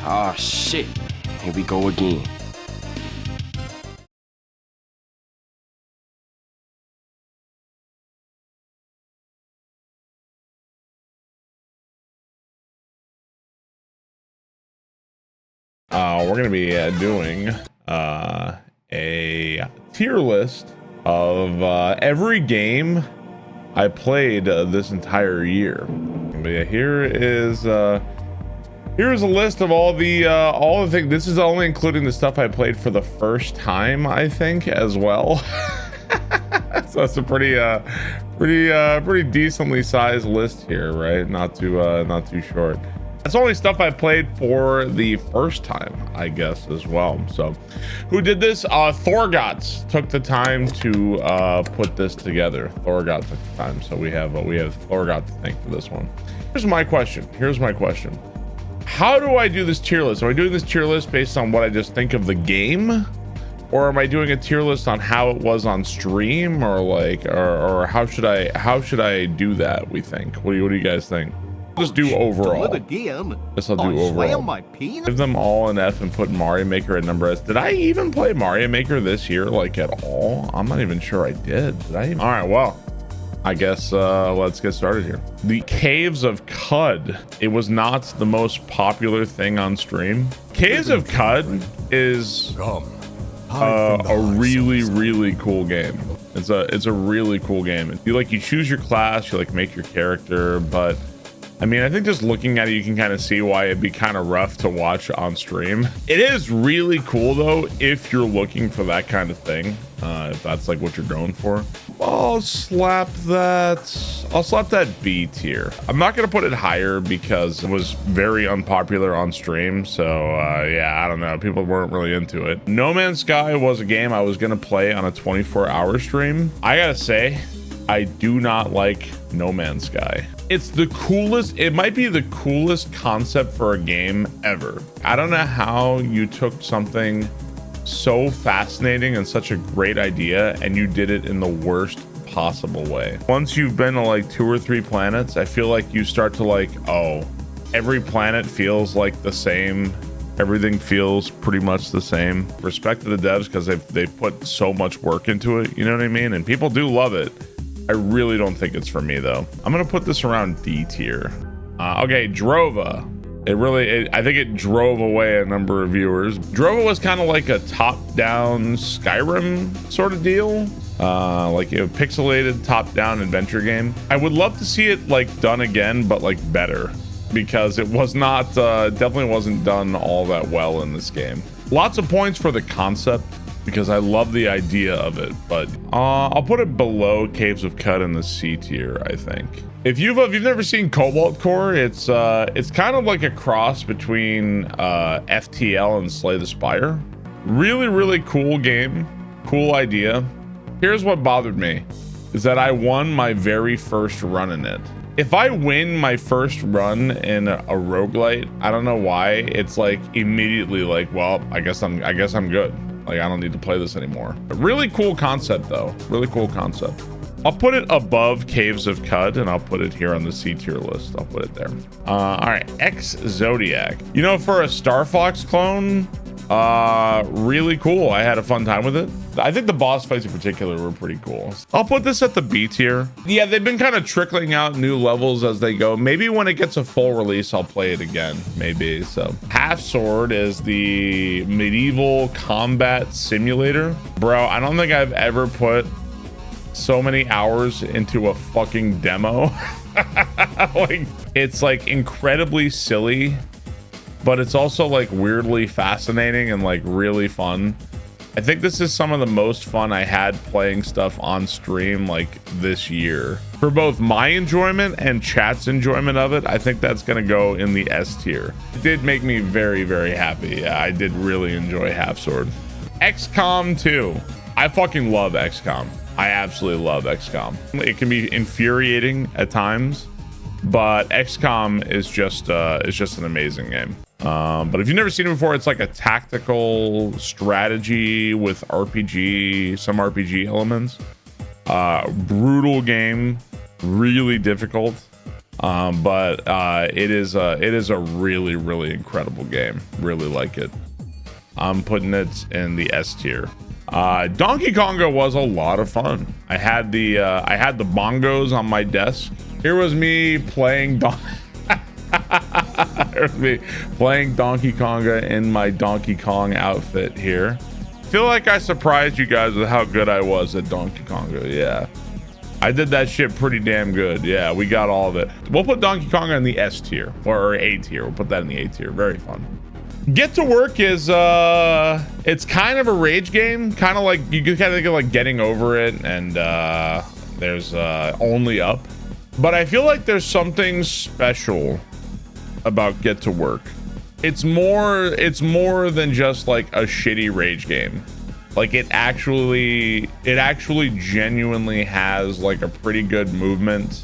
Oh shit. Here we go again. We're gonna be doing a tier list of every game I played this entire year. But yeah, here's a list of all the things. This is only including the stuff I played for the first time, I think, as well. So it's a pretty decently sized list here, right? Not too short. That's only stuff I played for the first time, I guess, as well. So who did this? Thorgots took the time to put this together. Thorgot took the time. So we have Thorgot to thank for this one. Here's my question. How do I do this tier list? Am I doing this tier list based on what I just think of the game? Or am I doing a tier list on how it was on stream, or like, or how should I do that? We think. What do you guys think? Just do overall. Guess I'll do overall. Give them all an F and put Mario Maker at number S. Did I even play Mario Maker this year, like, at all? I'm not even sure I did. Did I? All right, well, I guess let's get started here. The Caves of Qud. It was not the most popular thing on stream. Caves of Qud is a really cool game. It's a really cool game. You choose your class, you like make your character, but I mean, I think just looking at it, you can kind of see why it'd be kind of rough to watch on stream. It is really cool though, if you're looking for that kind of thing, if that's like what you're going for. I'll slap that B tier. I'm not gonna put it higher because it was very unpopular on stream. So yeah, I don't know. People weren't really into it. No Man's Sky was a game I was gonna play on a 24-hour stream. I gotta say, I do not like No Man's Sky. It's the coolest, it might be the coolest concept for a game ever. I don't know how you took something so fascinating and such a great idea and you did it in the worst possible way. Once you've been to like 2 or 3 planets, I feel like you start to like, oh, every planet feels like the same. Everything feels pretty much the same. Respect to the devs because they've put so much work into it, you know what I mean? And people do love it. I really don't think it's for me though. I'm gonna put this around D tier. Okay, Drova. I think it drove away a number of viewers. Drova was kind of like a top-down Skyrim sort of deal. Like a pixelated top-down adventure game. I would love to see it like done again, but like better, because it was not, definitely wasn't done all that well in this game. Lots of points for the concept, because I love the idea of it, but I'll put it below Caves of Qud in the C tier, I think. If you've never seen Cobalt Core, it's kind of like a cross between FTL and Slay the Spire. Really cool game, cool idea. Here's what bothered me, is that I won my very first run in it. If I win my first run in a roguelite, I don't know why, it's like immediately like, well, I guess I'm good. Like, I don't need to play this anymore. Really cool concept though. Really cool concept. I'll put it above Caves of Qud, and I'll put it here on the C tier list. I'll put it there. All right, X Zodiac. You know, for a Star Fox clone, really cool. I had a fun time with it. I think the boss fights in particular were pretty cool. I'll put this at the B tier. Yeah, they've been kind of trickling out new levels as they go. Maybe when it gets a full release, I'll play it again. Maybe. So Half Sword is the medieval combat simulator. Bro, I don't think I've ever put so many hours into a fucking demo. Like, it's like incredibly silly, but it's also like weirdly fascinating and like really fun. I think this is some of the most fun I had playing stuff on stream like this year. For both my enjoyment and chat's enjoyment of it, I think that's gonna go in the S tier. It did make me very happy. Yeah, I did really enjoy Half Sword. XCOM 2. I fucking love XCOM. I absolutely love XCOM. It can be infuriating at times, but XCOM is just an amazing game. But if you've never seen it before, it's like a tactical strategy with some RPG elements. Brutal game, really difficult. But it is a really, really incredible game. Really like it. I'm putting it in the S tier. Donkey Konga was a lot of fun. I had the bongos on my desk. Here was me playing playing Donkey Konga in my Donkey Kong outfit here. Feel like I surprised you guys with how good I was at Donkey Konga. Yeah, I did that shit pretty damn good. Yeah, we got all of it. We'll put Donkey Konga in the S tier or A tier. We'll put that in the A tier. Very fun. Get to Work is it's kind of a rage game, kind of like you can kind of think of like Getting Over It, and there's Only Up, but I feel like there's something special about Get to Work. It's more than just like a shitty rage game. Like it actually genuinely has like a pretty good movement.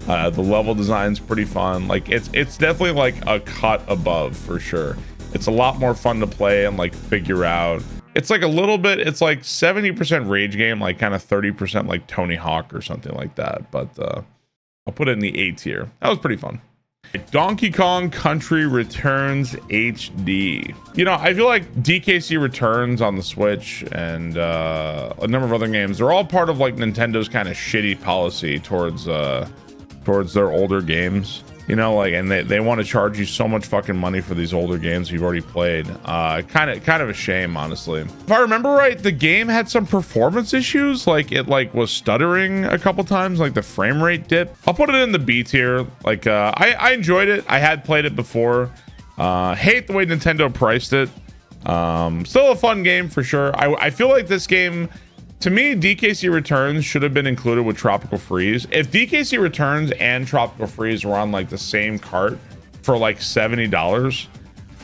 The level design's pretty fun. Like it's definitely like a cut above for sure. It's a lot more fun to play and like figure out. It's like a little bit, it's like 70% rage game, like kind of 30% like Tony Hawk or something like that. But I'll put it in the A tier. That was pretty fun. Donkey Kong Country Returns HD. You know, I feel like DKC Returns on the Switch and a number of other games, they're all part of like Nintendo's kind of shitty policy towards their older games. You know, like, and they want to charge you so much fucking money for these older games you've already played. Kind of a shame, honestly. If I remember right, the game had some performance issues. Like it like was stuttering a couple times, like the frame rate dip. I'll put it in the B tier. Like I enjoyed it. I had played it before. Hate the way Nintendo priced it. Still a fun game for sure. I feel like this game, to me, DKC Returns should have been included with Tropical Freeze. If DKC Returns and Tropical Freeze were on like the same cart for like $70,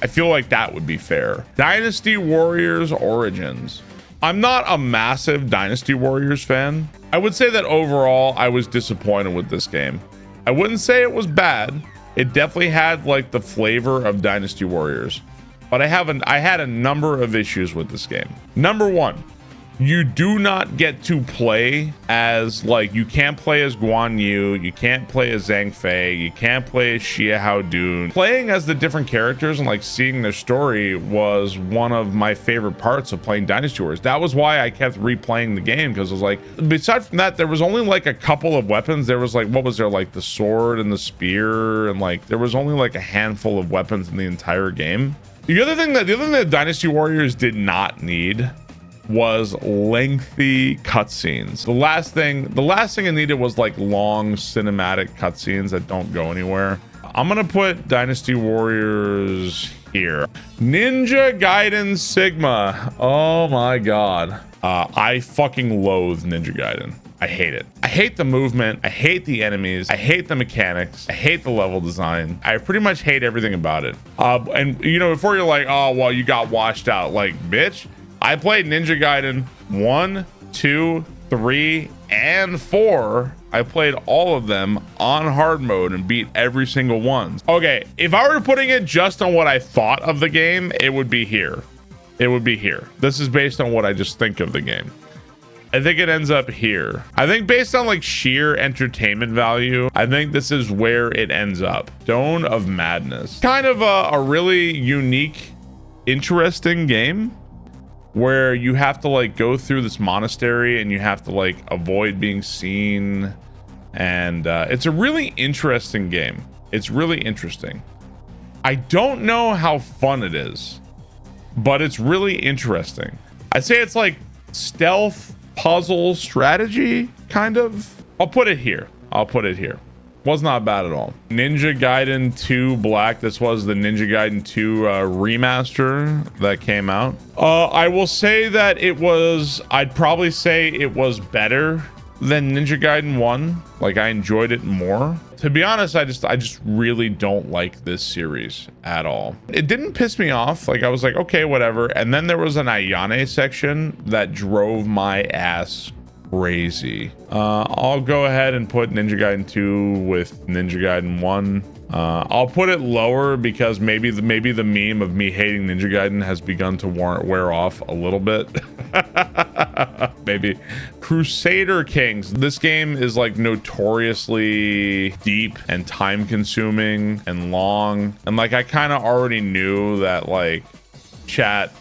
I feel like that would be fair. Dynasty Warriors Origins. I'm not a massive Dynasty Warriors fan. I would say that overall, I was disappointed with this game. I wouldn't say it was bad. It definitely had like the flavor of Dynasty Warriors, but I had a number of issues with this game. Number one, you do not get to play as, like, you can't play as Guan Yu, you can't play as Zhang Fei, you can't play as Xia Hao Dun. Playing as the different characters and like seeing their story was one of my favorite parts of playing Dynasty Wars. That was why I kept replaying the game, because it was like, besides from that, there was only like a couple of weapons. There was like, what was there, like the sword and the spear, and like there was only like a handful of weapons in the entire game. The other thing that Dynasty Warriors did not need was lengthy cutscenes. The last thing I needed was like long cinematic cutscenes that don't go anywhere. I'm gonna put Dynasty Warriors here. Ninja Gaiden Sigma. Oh my god. I fucking loathe Ninja Gaiden. I hate it. I hate the movement. I hate the enemies. I hate the mechanics. I hate the level design. I pretty much hate everything about it. And you know, before you're like, oh well, you got washed out, like, bitch, I played Ninja Gaiden 1, 2, 3, and 4. I played all of them on hard mode and beat every single one. Okay, if I were putting it just on what I thought of the game, it would be here. It would be here. This is based on what I just think of the game. I think it ends up here. I think based on like sheer entertainment value, I think this is where it ends up. Stone of Madness. Kind of a really unique, interesting game, where you have to like go through this monastery and you have to like avoid being seen, and it's a really interesting game. It's really interesting. I don't know how fun it is, but it's really interesting. I'd say it's like stealth puzzle strategy, kind of. I'll put it here. Was not bad at all. Ninja Gaiden 2 Black. This was the Ninja Gaiden 2 remaster that came out. I will say that I'd probably say it was better than Ninja Gaiden 1. Like, I enjoyed it more. To be honest, I just really don't like this series at all. It didn't piss me off. Like, I was like, okay, whatever. And then there was an Ayane section that drove my ass crazy. I'll go ahead and put Ninja Gaiden 2 with Ninja Gaiden 1. I'll put it lower because maybe the meme of me hating Ninja Gaiden has begun to wear off a little bit. Maybe. Crusader Kings. This game is like notoriously deep and time consuming and long. And like I kind of already knew that like chat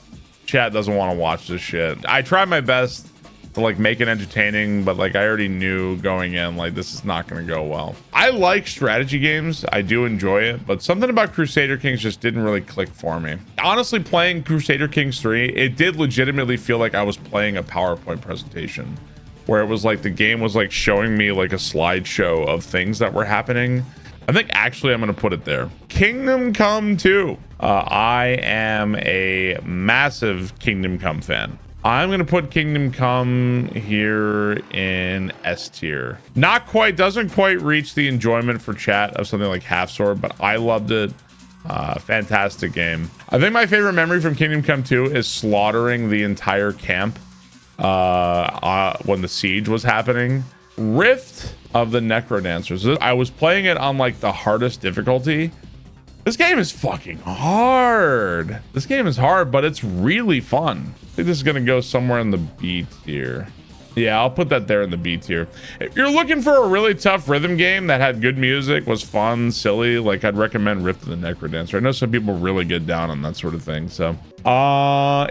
doesn't want to watch this shit. I tried my best to like make it entertaining, but like I already knew going in like this is not going to go well. I like strategy games, I do enjoy it, but something about Crusader Kings just didn't really click for me. Honestly, playing Crusader Kings 3, it did legitimately feel like I was playing a PowerPoint presentation where it was like the game was like showing me like a slideshow of things that were happening. I think actually I'm going to put it there. Kingdom Come 2. I am a massive Kingdom Come fan. I'm gonna put Kingdom Come here in S tier. Not quite, doesn't quite reach the enjoyment for chat of something like Half Sword, but I loved it. Fantastic game. I think my favorite memory from Kingdom Come 2 is slaughtering the entire camp when the siege was happening. Rift of the Necrodancers. I was playing it on like the hardest difficulty. This game is fucking hard. This game is hard, but it's really fun. I think this is gonna go somewhere in the B tier. Yeah, I'll put that there in the B tier. If you're looking for a really tough rhythm game that had good music, was fun, silly, like I'd recommend Rift of the Necrodancer. I know some people really get down on that sort of thing. So,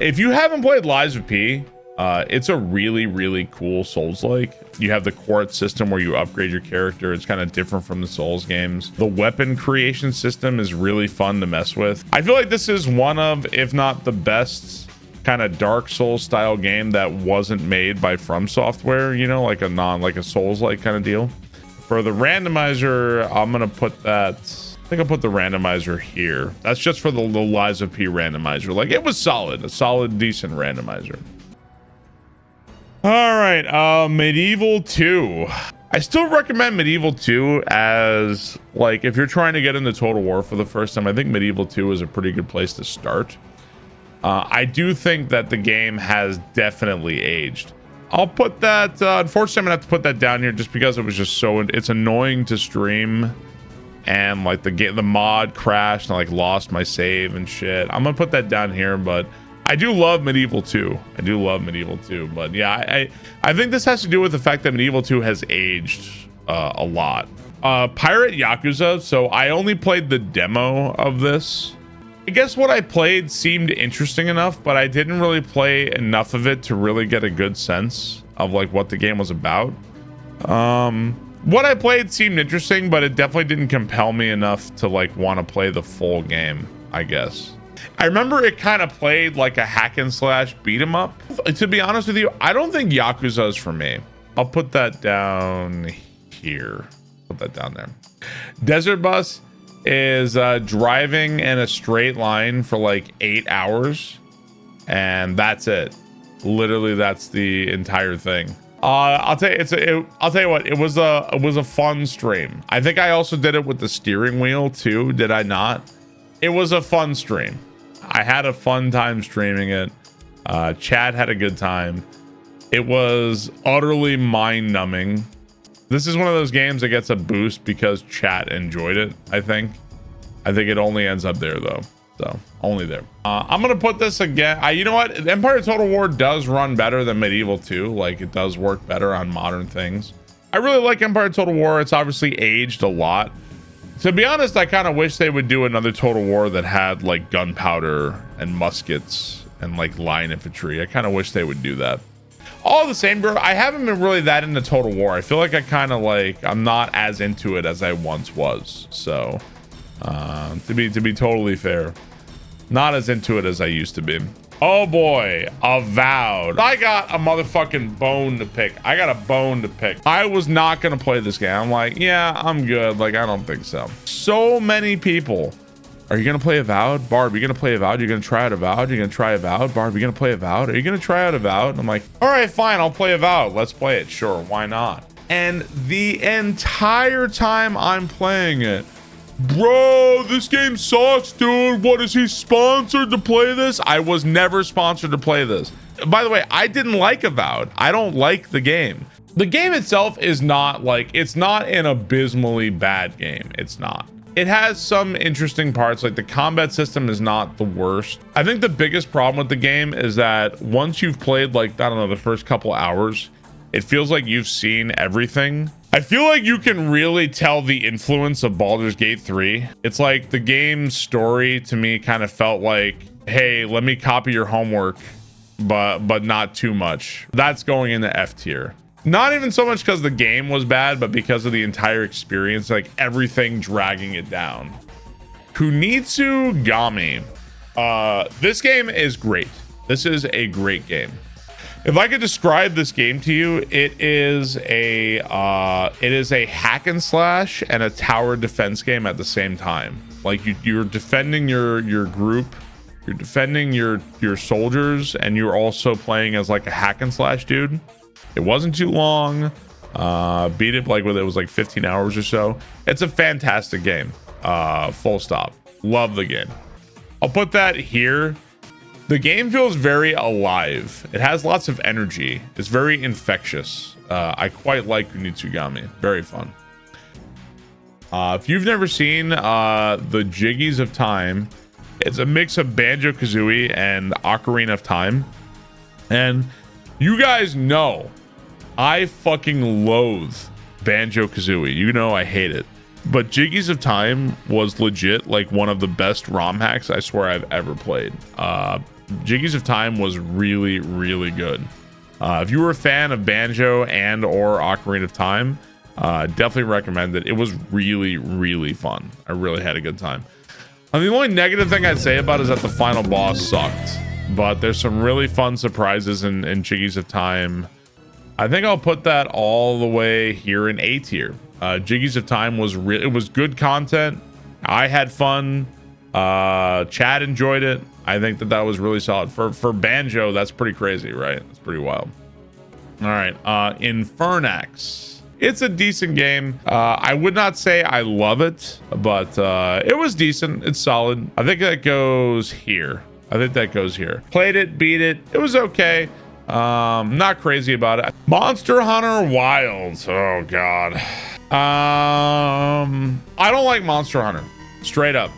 if you haven't played Lies of P, it's a really, really cool Souls-like. You have the quartz system where you upgrade your character. It's kind of different from the Souls games. The weapon creation system is really fun to mess with. I feel like this is one of, if not the best kind of Dark Souls style game that wasn't made by From Software, you know, like a Souls-like kind of deal. For the randomizer, I'm gonna put that, I think I'll put the randomizer here. That's just for the Lies of P randomizer. Like it was solid, a solid, decent randomizer. All right, Medieval 2. I still recommend Medieval 2 as like if you're trying to get into Total War for the first time. I think Medieval 2 is a pretty good place to start. I do think that the game has definitely aged. I'll put that, unfortunately I'm gonna have to put that down here just because it was just so, it's annoying to stream and like the mod crashed and I like lost my save and shit. I'm gonna put that down here, but I do love Medieval 2. I do love Medieval 2, but yeah, I think this has to do with the fact that Medieval 2 has aged a lot. Pirate Yakuza, so I only played the demo of this. I guess what I played seemed interesting enough, but I didn't really play enough of it to really get a good sense of like what the game was about. What I played seemed interesting, but it definitely didn't compel me enough to like want to play the full game, I guess. I remember it kind of played like a hack and slash beat 'em up. To be honest with you, I don't think Yakuza is for me. I'll put that down here. Put that down there. Desert Bus is driving in a straight line for like 8 hours, and that's it. Literally, that's the entire thing. I'll tell you what, it was a fun stream. I think I also did it with the steering wheel too. Did I not? It was a fun stream. I had a fun time streaming it. Chat had a good time. It was utterly mind-numbing. This is one of those games that gets a boost because chat enjoyed it, I think. I think it only ends up there though. So only there. I'm gonna put this again. You know what? Empire Total War does run better than Medieval 2. Like it does work better on modern things. I really like Empire Total War. It's obviously aged a lot. To be honest, I kind of wish they would do another Total War that had like gunpowder and muskets and like line infantry. I kind of wish they would do that. All the same, bro, I haven't been really that into Total War. I feel like I kind of like, I'm not as into it as I once was. So, to be totally fair, not as into it as I used to be. Oh boy, Avowed. I got a motherfucking bone to pick. I got a bone to pick. I was not gonna play this game. I'm like, yeah, I'm good. Like, I don't think so. So many people. Are you gonna play Avowed? Barb, you gonna play Avowed? You're gonna try out Avowed? You're gonna try Avowed? Barb, you gonna play Avowed? Are you gonna try out Avowed? And I'm like, all right, fine, I'll play Avowed. Let's play it. Sure, why not? And the entire time I'm playing it, bro, this game sucks, dude. What, is he sponsored to play this? I was never sponsored to play this. By the way, I didn't like Avowed. I don't like the game. The game itself is not like, it's not an abysmally bad game. It's not. it has some interesting parts. Like the combat system is not the worst. I think the biggest problem with the game is that once you've played, like, I don't know, the first couple hours, it feels like you've seen everything. I feel like you can really tell the influence of Baldur's Gate 3. It's like the game's story to me kind of felt like, hey, let me copy your homework, but not too much. That's going into F tier. Not even so much because the game was bad, but because of the entire experience, like everything dragging it down. Kunitsu Gami. This game is great. This is a great game. If I could describe this game to you, it is a hack and slash and a tower defense game at the same time. Like you're defending your group, you're defending your soldiers, and you're also playing as like a hack and slash dude. It wasn't too long. Beat it like it was like 15 hours or so. It's a fantastic game. Full stop. Love the game. I'll put that here. The game feels very alive. It has lots of energy. It's very infectious. I quite like Kunitsu Gami. Very fun. If you've never seen the Jiggies of Time, it's a mix of Banjo-Kazooie and Ocarina of Time. And you guys know I fucking loathe Banjo-Kazooie. You know I hate it. But Jiggies of Time was legit like one of the best ROM hacks I swear I've ever played. Jiggies of Time was really, really good. If you were a fan of Banjo and or Ocarina of Time, definitely recommend it. It was really, really fun. I really had a good time. And the only negative thing I'd say about it is that the final boss sucked. But there's some really fun surprises in Jiggies of Time. I think I'll put that all the way here in A tier. Jiggies of Time was it was good content. I had fun. Chad enjoyed it. I think that was really solid for Banjo. That's pretty crazy, right? That's pretty wild. All right, Infernax. It's a decent game. I would not say I love it, but it was decent. It's solid. I think that goes here. Played it, beat it. It was okay. Not crazy about it. Monster Hunter Wilds. Oh God. I don't like Monster Hunter. Straight up.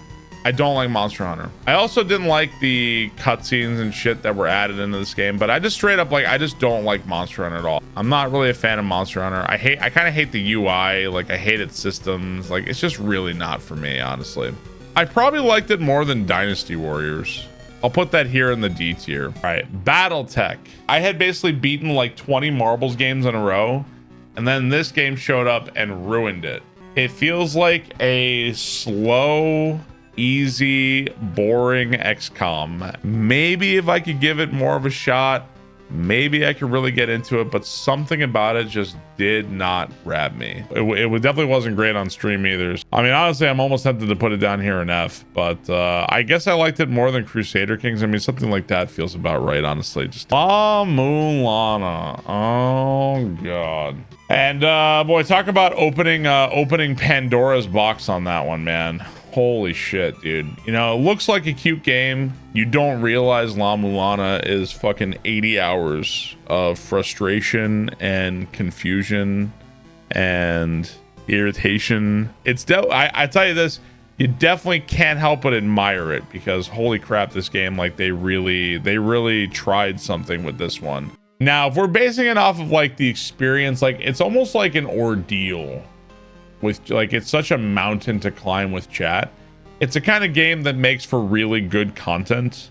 I don't like Monster Hunter. I also didn't like the cutscenes and shit that were added into this game, but I just straight up I just don't like Monster Hunter at all. I'm not really a fan of Monster Hunter. I kind of hate the UI. Like I hate its systems. Like it's just really not for me, honestly. I probably liked it more than Dynasty Warriors. I'll put that here in the D tier. All right, BattleTech. I had basically beaten like 20 Marbles games in a row, and then this game showed up and ruined it. It feels like a slow, easy, boring XCOM. Maybe if I could give it more of a shot, maybe I could really get into it, but something about it just did not grab me. It definitely wasn't great on stream either. I mean, honestly, I'm almost tempted to put it down here in F, but I guess I liked it more than Crusader Kings. I mean, something like that feels about right, honestly. Just La Mulana. Oh God. And boy, talk about opening Pandora's box on that one, man. Holy shit, dude. You know, it looks like a cute game. You don't realize La Mulana is fucking 80 hours of frustration and confusion and irritation. It's I tell you this, you definitely can't help but admire it because holy crap, this game, like they really tried something with this one. Now, if we're basing it off of like the experience, like it's almost like an ordeal. With like it's such a mountain to climb with chat. It's a kind of game that makes for really good content,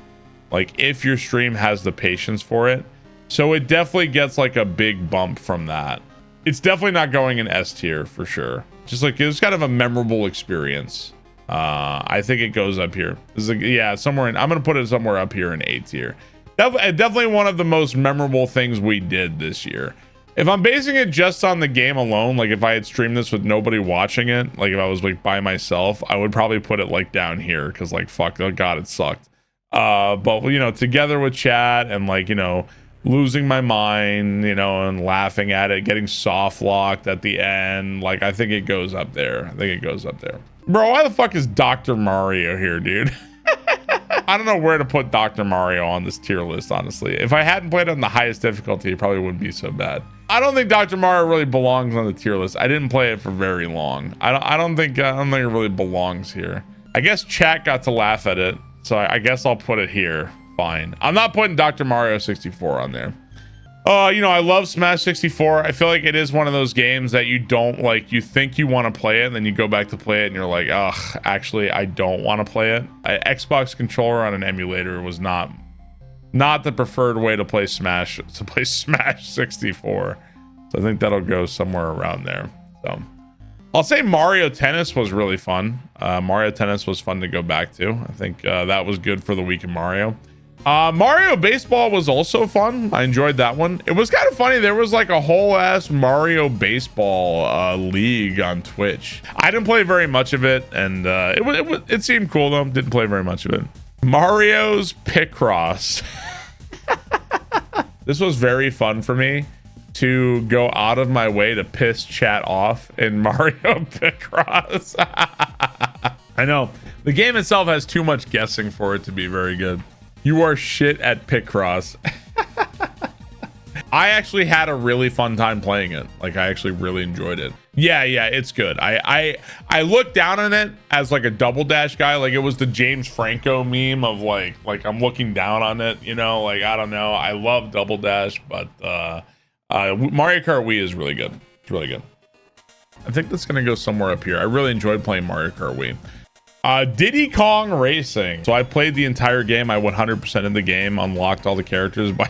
like if your stream has the patience for it. So it definitely gets like a big bump from that. It's definitely not going in S tier for sure. Just like it's kind of a memorable experience. I think it goes up here. This is like, yeah, somewhere in, I'm gonna put it somewhere up here in A tier. Definitely one of the most memorable things we did this year. If I'm basing it just on the game alone, like if I had streamed this with nobody watching it, like if I was like by myself, I would probably put it like down here because like fuck, oh God, it sucked. But you know, together with chat and like, you know, losing my mind, you know, and laughing at it, getting soft locked at the end, like I think it goes up there. Bro, why the fuck is Dr. Mario here, dude? I don't know where to put Dr. Mario on this tier list, honestly. If I hadn't played on the highest difficulty, it probably wouldn't be so bad. I don't think Dr. Mario really belongs on the tier list. I didn't play it for very long. I don't think it really belongs here. I guess chat got to laugh at it, so I guess I'll put it here. Fine. I'm not putting Dr. Mario 64 on there. You know, I love Smash 64. I feel like it is one of those games that you don't like, you think you want to play it, and then you go back to play it and you're like, ugh, actually, I don't want to play it. Xbox controller on an emulator was not the preferred way to play Smash, Smash 64. So I think that'll go somewhere around there. So I'll say Mario Tennis was really fun. Mario Tennis was fun to go back to. I think that was good for the week of Mario. Mario Baseball was also fun. I enjoyed that one. It was kind of funny. There was like a whole ass Mario Baseball league on Twitch. I didn't play very much of it, and it seemed cool though. Didn't play very much of it. Mario's Picross. This was very fun for me to go out of my way to piss chat off in Mario Picross. I know the game itself has too much guessing for it to be very good. You are shit at Picross. I actually had a really fun time playing it. Like, I actually really enjoyed it. Yeah, it's good. I looked down on it as like a Double Dash guy. Like, it was the James Franco meme of like I'm looking down on it, you know? Like, I don't know. I love Double Dash, but Mario Kart Wii is really good. It's really good. I think that's gonna go somewhere up here. I really enjoyed playing Mario Kart Wii. Diddy Kong Racing. So I played the entire game. I 100% in the game, unlocked all the characters by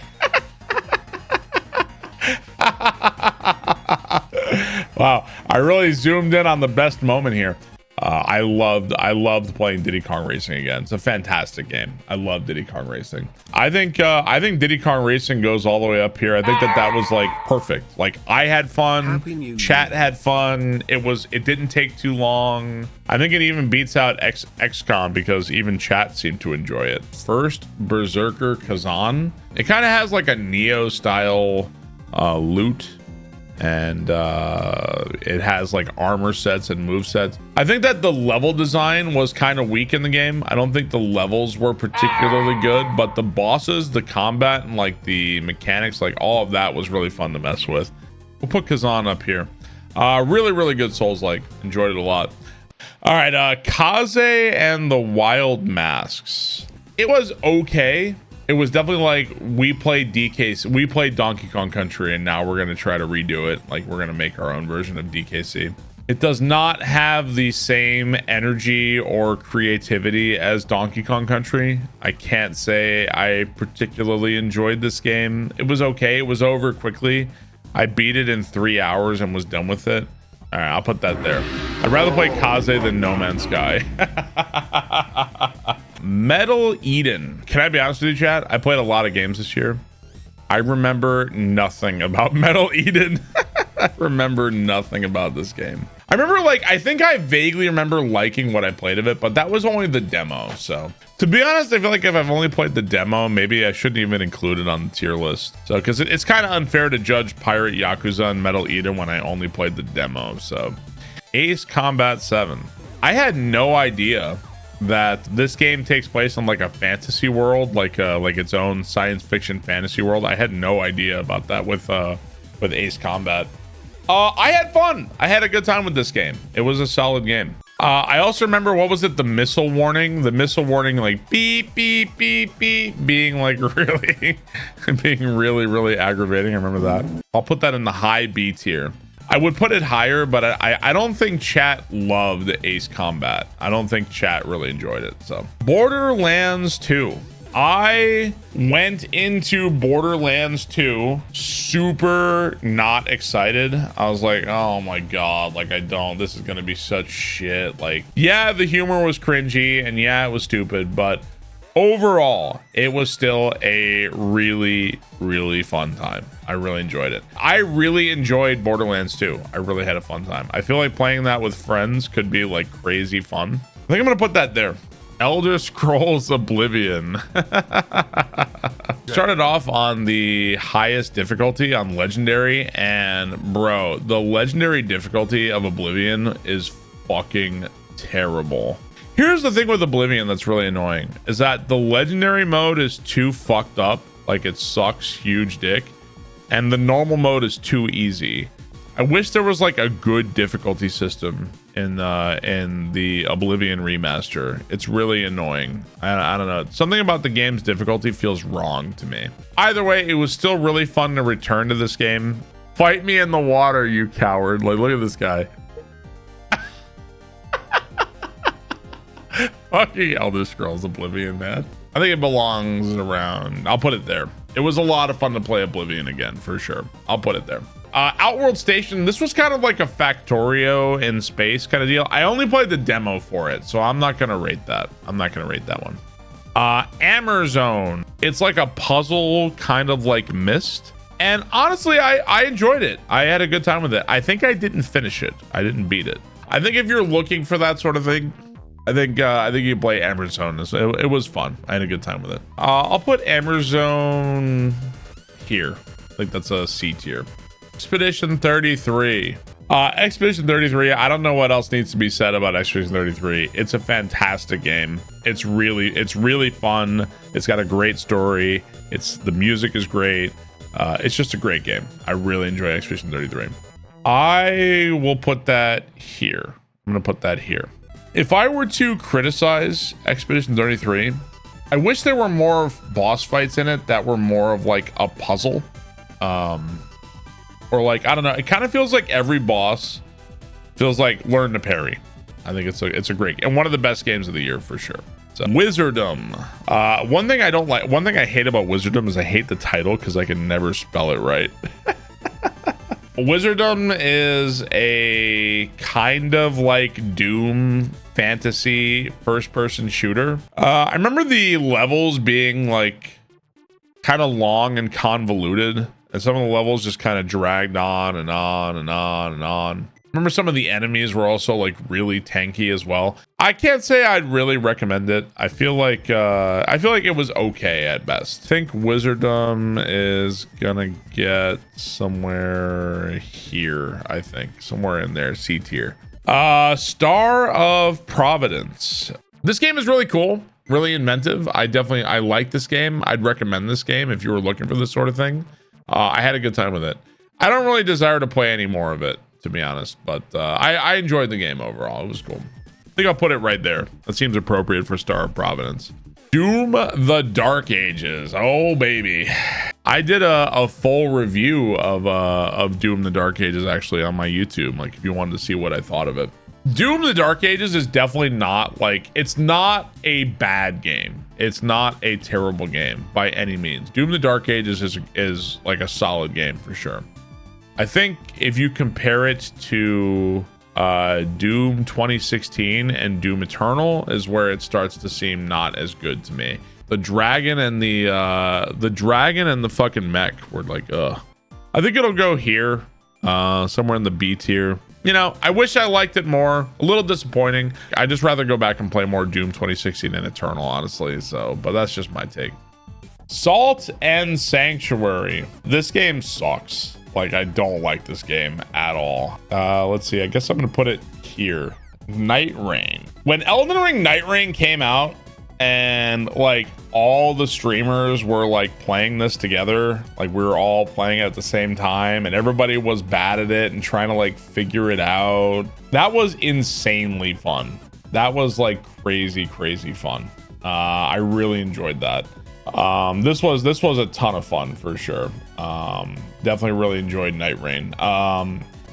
wow, I really zoomed in on the best moment here. I loved playing Diddy Kong Racing again. It's a fantastic game. I love Diddy Kong Racing. I think Diddy Kong Racing goes all the way up here. I think that was like perfect. Like, I had fun, chat had fun. It didn't take too long. I think it even beats out XCOM because even chat seemed to enjoy it. First, Berserker Kazan. It kind of has like a Neo style loot, and it has like armor sets and move sets. I think that the level design was kind of weak in the game. I don't think the levels were particularly good, but the bosses, the combat, and like the mechanics, like all of that was really fun to mess with. We'll put Kazan up here. Really good Souls-like. Enjoyed it a lot. All right, Kaze and the Wild Masks. It was okay. It was definitely like we played Donkey Kong Country, and now we're gonna try to redo it. Like, we're gonna make our own version of DKC. It does not have the same energy or creativity as Donkey Kong Country. I can't say I particularly enjoyed this game. It was okay. It was over quickly. I beat it in 3 hours and was done with it. All right, I'll put that there. I'd rather play Kaze than No Man's Sky. Metal Eden. Can I be honest with you, chat? I played a lot of games this year. I remember nothing about Metal Eden. I remember nothing about this game. I remember, like, I think I vaguely remember liking what I played of it, but that was only the demo. So to be honest, I feel like if I've only played the demo, maybe I shouldn't even include it on the tier list. So, because it's kind of unfair to judge Pirate Yakuza and Metal Eden when I only played the demo. So Ace Combat 7. I had no idea that this game takes place in like a fantasy world, like its own science fiction fantasy world. I had no idea about that with Ace Combat. I had fun. I had a good time with this game. It was a solid game. I also remember, what was it? The missile warning, like beep, beep, beep, beep, being like really aggravating. I remember that. I'll put that in the high B tier. I would put it higher, but I don't think chat loved Ace Combat. I don't think chat really enjoyed it. So Borderlands 2. I went into Borderlands 2 super not excited. I was like, oh my god, like, this is gonna be such shit. Like, yeah, the humor was cringy and yeah, it was stupid, but overall it was still a really fun time. I really enjoyed it. I really enjoyed Borderlands 2. I really had a fun time. I feel like playing that with friends could be like crazy fun. I think I'm gonna put that there. Elder Scrolls Oblivion. Started off on the highest difficulty on legendary, and bro, the legendary difficulty of Oblivion is fucking terrible. Here's the thing with Oblivion that's really annoying, is that the legendary mode is too fucked up. Like, it sucks huge dick. and the normal mode is too easy. I wish there was like a good difficulty system in the Oblivion remaster. It's really annoying. I don't know. Something about the game's difficulty feels wrong to me. Either way, it was still really fun to return to this game. Fight me in the water, you coward. Like, look at this guy. Fucking Elder Scrolls Oblivion, man. I think it belongs around. I'll put it there. It was a lot of fun to play Oblivion again, for sure. I'll put it there. Outworld Station, this was kind of like a Factorio in space kind of deal. I only played the demo for it, so I'm not gonna rate that. I'm not gonna rate that one. Amerzone, it's like a puzzle kind of like Myst, and honestly I enjoyed it. I had a good time with it. I think I didn't finish it. I didn't beat it. I think if you're looking for that sort of thing, I think you play Amerzone. It was fun. I had a good time with it. I'll put Amerzone here. I think that's a C tier. Expedition 33. Expedition 33, I don't know what else needs to be said about Expedition 33. It's a fantastic game. It's really fun. It's got a great story. The music is great. It's just a great game. I really enjoy Expedition 33. I will put that here. I'm gonna put that here. If I were to criticize Expedition 33, I wish there were more boss fights in it that were more of like a puzzle. Or like, I don't know, it kind of feels like every boss feels like learn to parry. I think it's a great, and one of the best games of the year for sure. So Wizardom. One thing I hate about Wizardom is I hate the title because I can never spell it right. Wizardom is a kind of like Doom fantasy first-person shooter. I remember the levels being like kind of long and convoluted, and some of the levels just kind of dragged on and on and on and on. Remember some of the enemies were also like really tanky as well. I can't say I'd really recommend it. I feel like it was okay at best. I think Wizardom is gonna get somewhere here. I think somewhere in there, C tier. Star of Providence. This game is really cool, really inventive. I like this game. I'd recommend this game if you were looking for this sort of thing. I had a good time with it. I don't really desire to play any more of it, to be honest, but I enjoyed the game overall. It was cool. I think I'll put it right there. That seems appropriate for Star of Providence. Doom the Dark Ages. Oh baby, I did a full review of Doom the Dark Ages actually on my YouTube, like if you wanted to see what I thought of it. Doom the Dark Ages is definitely not like, it's not a bad game. It's not a terrible game by any means. Doom the Dark Ages is like a solid game for sure. I think if you compare it to Doom 2016 and Doom Eternal is where it starts to seem not as good to me. The dragon and the fucking mech were like, ugh. I think it'll go here, somewhere in the B tier. You know, I wish I liked it more. A little disappointing. I'd just rather go back and play more Doom 2016 and Eternal, honestly. So, but that's just my take. Salt and Sanctuary. This game sucks. Like, I don't like this game at all. Let's see. I guess I'm going to put it here. Night Rain. When Elden Ring Night Rain came out and like all the streamers were like playing this together, like we were all playing it at the same time and everybody was bad at it and trying to like figure it out. That was insanely fun. That was like crazy fun. I really enjoyed that. This was a ton of fun for sure. Definitely really enjoyed Night Rain.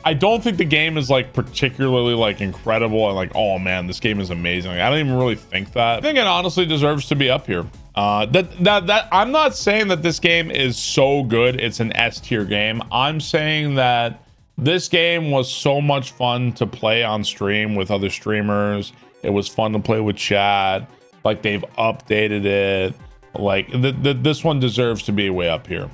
I don't think the game is like particularly like incredible and like, oh man, this game is amazing. Like, I don't even really think that. I think it honestly deserves to be up here. That I'm not saying that this game is so good it's an S tier game. I'm saying that this game was so much fun to play on stream with other streamers. It was fun to play with chat. Like, they've updated it. Like, this one deserves to be way up here.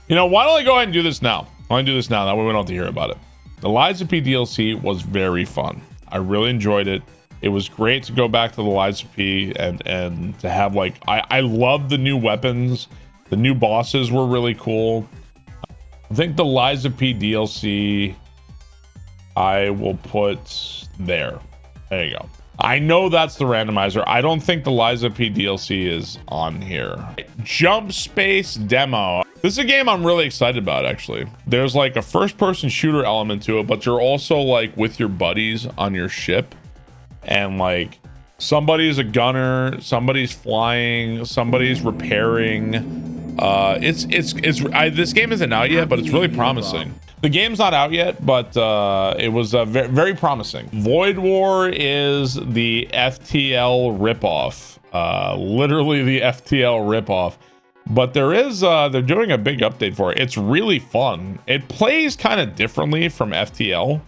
You know, why don't I go ahead and do this now? Why don't I do this now? That way we don't have to hear about it. The Lies of P DLC was very fun. I really enjoyed it. It was great to go back to the Lies of P and to have like, I love the new weapons. The new bosses were really cool. I think the Lies of P DLC I will put there. There you go. I know that's the randomizer. I don't think the Lies of P DLC is on here. Jump Space Demo. This is a game I'm really excited about, actually. There's like a first-person shooter element to it, but you're also like with your buddies on your ship, and like somebody's a gunner, somebody's flying, somebody's repairing. This game isn't out yet, but it's really promising. The game's not out yet, but it was very promising. Void War is the FTL ripoff, literally the FTL ripoff. But there is they're doing a big update for it. It's really fun. It plays kind of differently from FTL.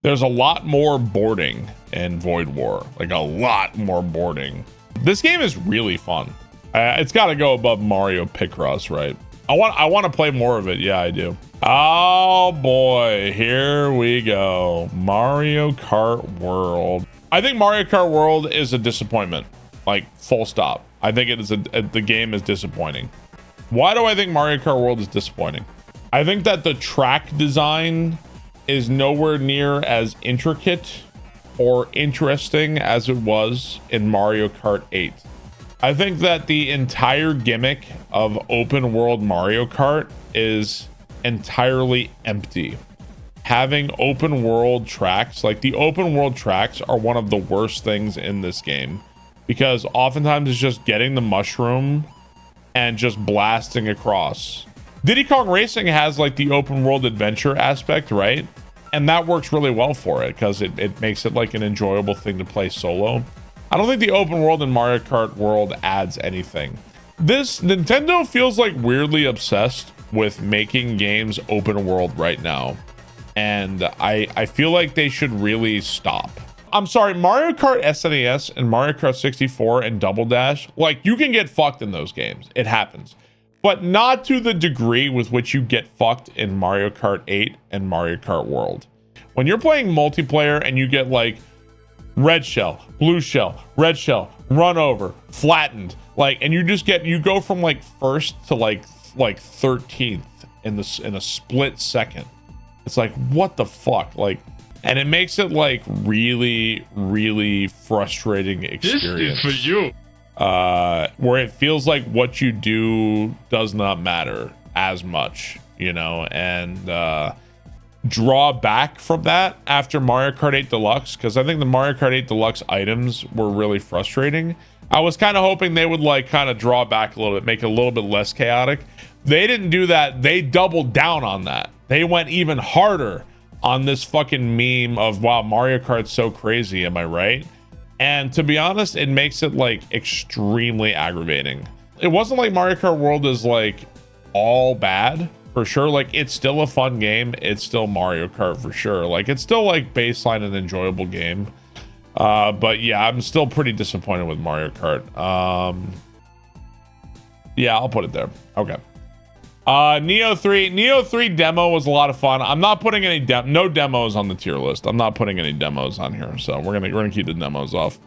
There's a lot more boarding in Void War, like a lot more boarding. This game is really fun. It's got to go above Mario Picross, right? I want to play more of it. Yeah, I do. Oh boy, here we go. Mario Kart World. I think Mario Kart World is a disappointment. Like, full stop. I think it is the game is disappointing. Why do I think Mario Kart World is disappointing? I think that the track design is nowhere near as intricate or interesting as it was in Mario Kart 8. I think that the entire gimmick of open world Mario Kart is entirely empty. Having open world tracks, like the open world tracks, are one of the worst things in this game, because oftentimes it's just getting the mushroom and just blasting across. Diddy Kong Racing has like the open world adventure aspect, right? And that works really well for it because it makes it like an enjoyable thing to play solo. I don't think the open world in Mario Kart World adds anything. This Nintendo feels like weirdly obsessed with making games open world right now. And I feel like they should really stop. I'm sorry, Mario Kart SNES and Mario Kart 64 and Double Dash, like, you can get fucked in those games. It happens. But not to the degree with which you get fucked in Mario Kart 8 and Mario Kart World. When you're playing multiplayer and you get like red shell, blue shell, red shell, run over, flattened, like, and you go from like first to like 13th in a split second. It's like, what the fuck? Like, and it makes it like really, really frustrating experience. This is for you. Where it feels like what you do does not matter as much, you know, and draw back from that after Mario Kart 8 Deluxe, because I think the Mario Kart 8 Deluxe items were really frustrating. I was kind of hoping they would like kind of draw back a little bit, make it a little bit less chaotic. They didn't do that. They doubled down on that. They went even harder on this fucking meme of, wow, Mario Kart's so crazy, am I right? And to be honest, it makes it like extremely aggravating. It wasn't like Mario Kart World is like all bad, for sure. Like, it's still a fun game. It's still Mario Kart for sure. Like, it's still like baseline and enjoyable game. But yeah, I'm still pretty disappointed with Mario Kart. Yeah, I'll put it there. Okay. Neo 3 demo was a lot of fun. I'm not putting any no demos on the tier list. I'm not putting any demos on here, so we're gonna keep the demos off.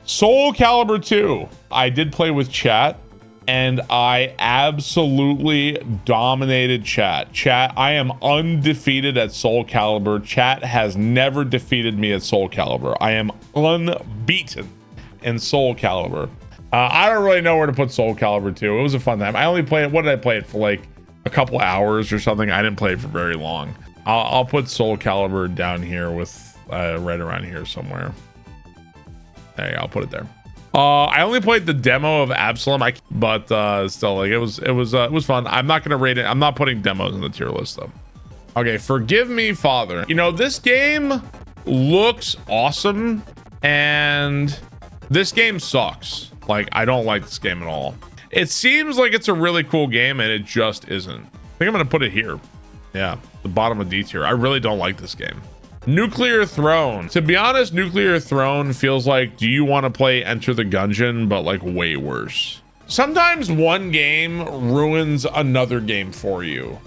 Soul Calibur 2. I did play with chat, and I absolutely dominated chat. Chat, I am undefeated at Soul Calibur. Chat has never defeated me at Soul Calibur. I am unbeaten in Soul Calibur. I don't really know where to put Soul Calibur 2. It was a fun time. I only played it. What did I play it for? Like a couple hours or something. I didn't play it for very long. I'll put Soul Calibur down here with right around here somewhere. There you go, I'll put it there. I only played the demo of Absalom, but still, like, it was fun. I'm not gonna rate it. I'm not putting demos in the tier list though. Okay, Forgive Me, Father. You know, this game looks awesome, and this game sucks. Like, I don't like this game at all. It seems like it's a really cool game, and it just isn't. I think I'm gonna put it here. Yeah, the bottom of D tier. I really don't like this game. Nuclear Throne. To be honest, Nuclear Throne feels like, do you want to play Enter the Gungeon, but like way worse. Sometimes one game ruins another game for you.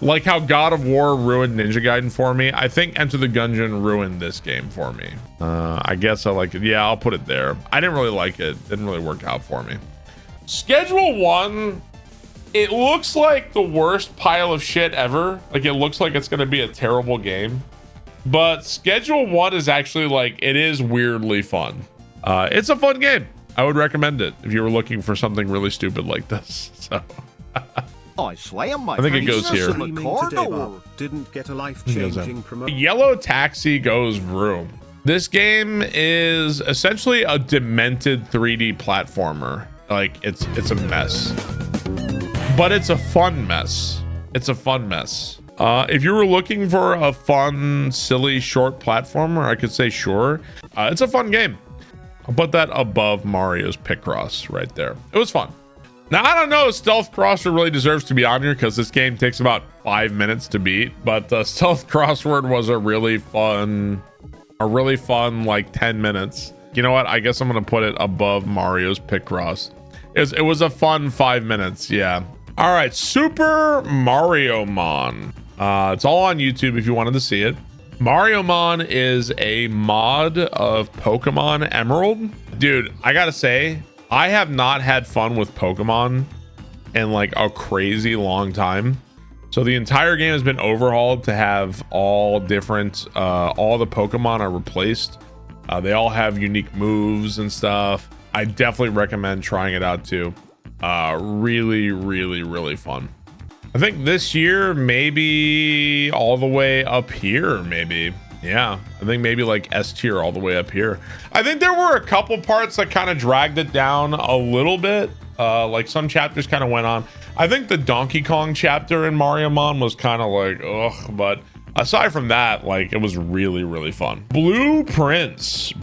Like how God of War ruined Ninja Gaiden for me. I think Enter the Gungeon ruined this game for me. I guess I like it. Yeah, I'll put it there. I didn't really like it. Didn't really work out for me. Schedule 1. It looks like the worst pile of shit ever. Like, it looks like it's going to be a terrible game. But Schedule 1 is actually like, it is weirdly fun. It's a fun game. I would recommend it if you were looking for something really stupid like this. So I slam my I think it goes here. in the corridor. Didn't get a life-changing promotion. Yellow Taxi goes vroom. This game is essentially a demented 3D platformer. Like it's a mess, but it's a fun mess. It's a fun mess. If you were looking for a fun, silly, short platformer, I could say sure. It's a fun game. I'll put that above Mario's Picross right there. It was fun. Now, I don't know if Stealth Crossword really deserves to be on here because this game takes about 5 minutes to beat, but the Stealth Crossword was a really fun like 10 minutes. You know what? I guess I'm going to put it above Mario's Picross. It was a fun 5 minutes. Yeah. All right. Super Mario Mon. It's all on YouTube if you wanted to see it. Mario Mon is a mod of Pokemon Emerald. Dude, I got to say, I have not had fun with Pokemon in like a crazy long time. So the entire game has been overhauled to have all different, all the Pokemon are replaced. They all have unique moves and stuff. I definitely recommend trying it out too. Really, really, really fun. I think this year, maybe all the way up here, maybe. Yeah, I think maybe like S tier all the way up here. I think there were a couple parts that kind of dragged it down a little bit. Like some chapters kind of went on. I think the Donkey Kong chapter in Mario Mon was kind of like, ugh, but aside from that, like it was really, really fun. Blueprints.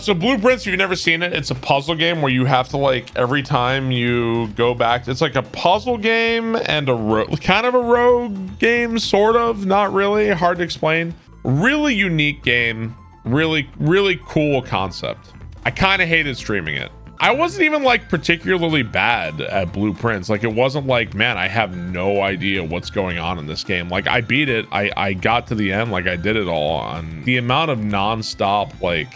So Blueprints, if you've never seen it, it's a puzzle game where you have to like every time you go back, it's like a puzzle game and kind of a rogue game, sort of, not really, hard to explain. Really unique game, really, really cool concept. I kind of hated streaming it. I wasn't even like particularly bad at Blueprints. Like it wasn't like, man, I have no idea what's going on in this game. Like I beat it, I got to the end, like I did it all. On the amount of non-stop like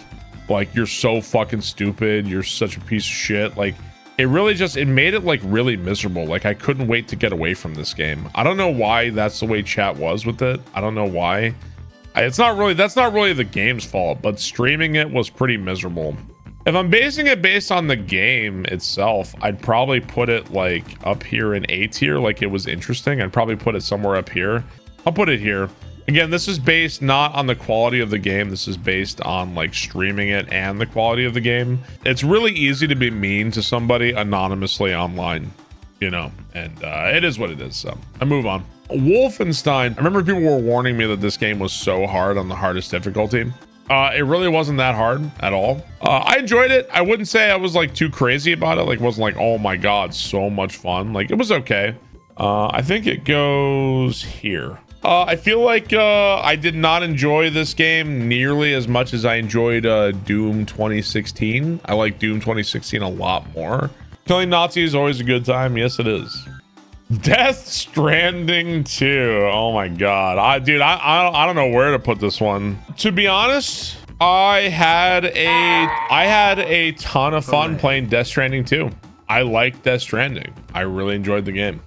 you're so fucking stupid, you're such a piece of shit, like it really just, it made it like really miserable. Like I couldn't wait to get away from this game. I don't know why that's the way chat was with it. I don't know why. That's not really the game's fault, but streaming it was pretty miserable. If I'm basing it based on the game itself, I'd probably put it like up here in A tier, like it was interesting. I'd probably put it somewhere up here. I'll put it here. Again, this is based not on the quality of the game. This is based on like streaming it and the quality of the game. It's really easy to be mean to somebody anonymously online, you know, and it is what it is. So I move on. Wolfenstein. I remember people were warning me that this game was so hard on the hardest difficulty. It really wasn't that hard at all. I enjoyed it. I wouldn't say I was like too crazy about it. Like it wasn't like, oh my God, so much fun. Like it was okay. I think it goes here. I feel like I did not enjoy this game nearly as much as I enjoyed Doom 2016. I like Doom 2016 a lot more. Killing Nazis is always a good time. Yes, it is. Death Stranding 2. Oh my God. I don't know where to put this one. To be honest, I had a ton of fun playing Death Stranding 2. I liked Death Stranding. I really enjoyed the game.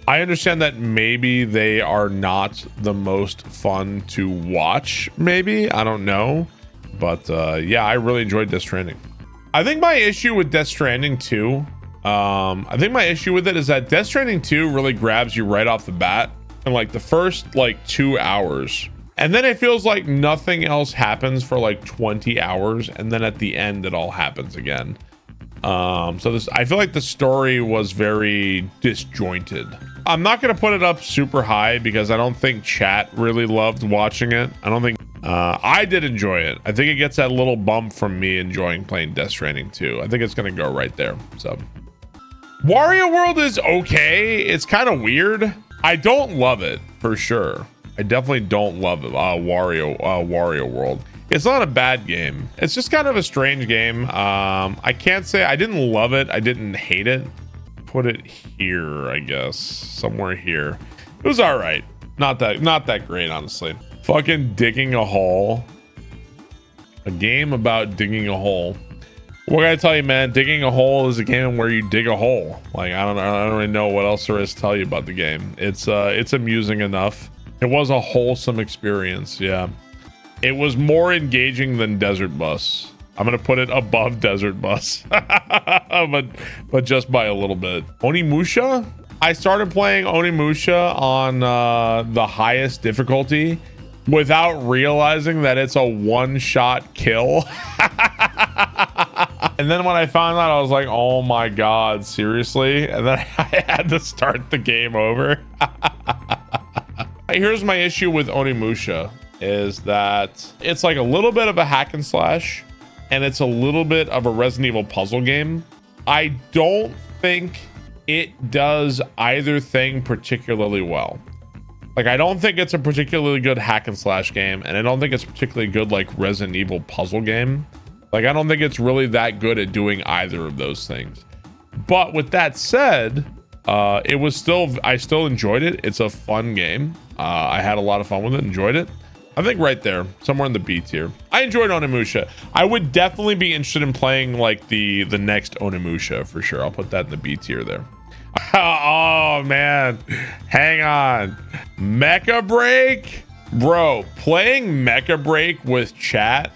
I understand that maybe they are not the most fun to watch, maybe. I don't know. But yeah, I really enjoyed Death Stranding. I think my issue with Death Stranding 2, I think my issue with it is that Death Stranding 2 really grabs you right off the bat in like the first like 2 hours. And then it feels like nothing else happens for like 20 hours. And then at the end, it all happens again. So I feel like the story was very disjointed. I'm not going to put it up super high because I don't think chat really loved watching it. I don't think I did enjoy it. I think it gets that little bump from me enjoying playing Death Stranding 2. I think it's going to go right there. So Wario World is okay. It's kind of weird. I don't love it for sure. I definitely don't love Wario World. It's not a bad game. It's just kind of a strange game. I can't say I didn't love it. I didn't hate it. Put it here, I guess, somewhere here. It was all right. Not that great, honestly. Fucking digging a hole. A game about digging a hole. What can I tell you, man? Digging a hole is a game where you dig a hole. Like I don't really know what else there is to tell you about the game. It's amusing enough. It was a wholesome experience. Yeah. It was more engaging than Desert Bus. I'm gonna put it above Desert Bus, but just by a little bit. Onimusha. I started playing Onimusha on the highest difficulty without realizing that it's a one-shot kill. And then when I found out, I was like, oh my god, seriously? And then I had to start the game over. Here's my issue with Onimusha, is that it's like a little bit of a hack and slash, and it's a little bit of a Resident Evil puzzle game. I don't think it does either thing particularly well. Like, I don't think it's a particularly good hack and slash game, and I don't think it's particularly good like Resident Evil puzzle game. Like, I don't think it's really that good at doing either of those things. But with that said, I still enjoyed it. It's a fun game. I had a lot of fun with it, enjoyed it. I think right there, somewhere in the B tier. I enjoyed Onimusha. I would definitely be interested in playing like the next Onimusha for sure. I'll put that in the B tier there. Oh man, hang on. Mecha Break? Bro, playing Mecha Break with chat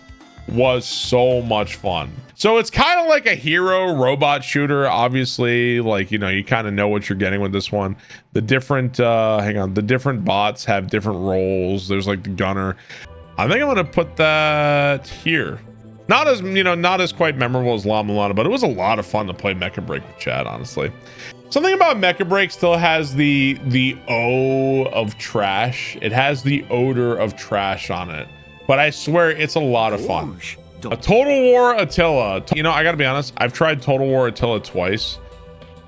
was so much fun. So it's kind of like a hero robot shooter. Obviously, like, you know, you kind of know what you're getting with this one. The different the different bots have different roles. There's like the gunner. I think I'm gonna put that here. Not as quite memorable as La Mulana, but it was a lot of fun to play Mecha Break with chat, honestly. Something about Mecha Break still has the O of trash. It has the odor of trash on it. But I swear it's a lot of fun. A Total War Attila. You know, I gotta be honest, I've tried Total War Attila twice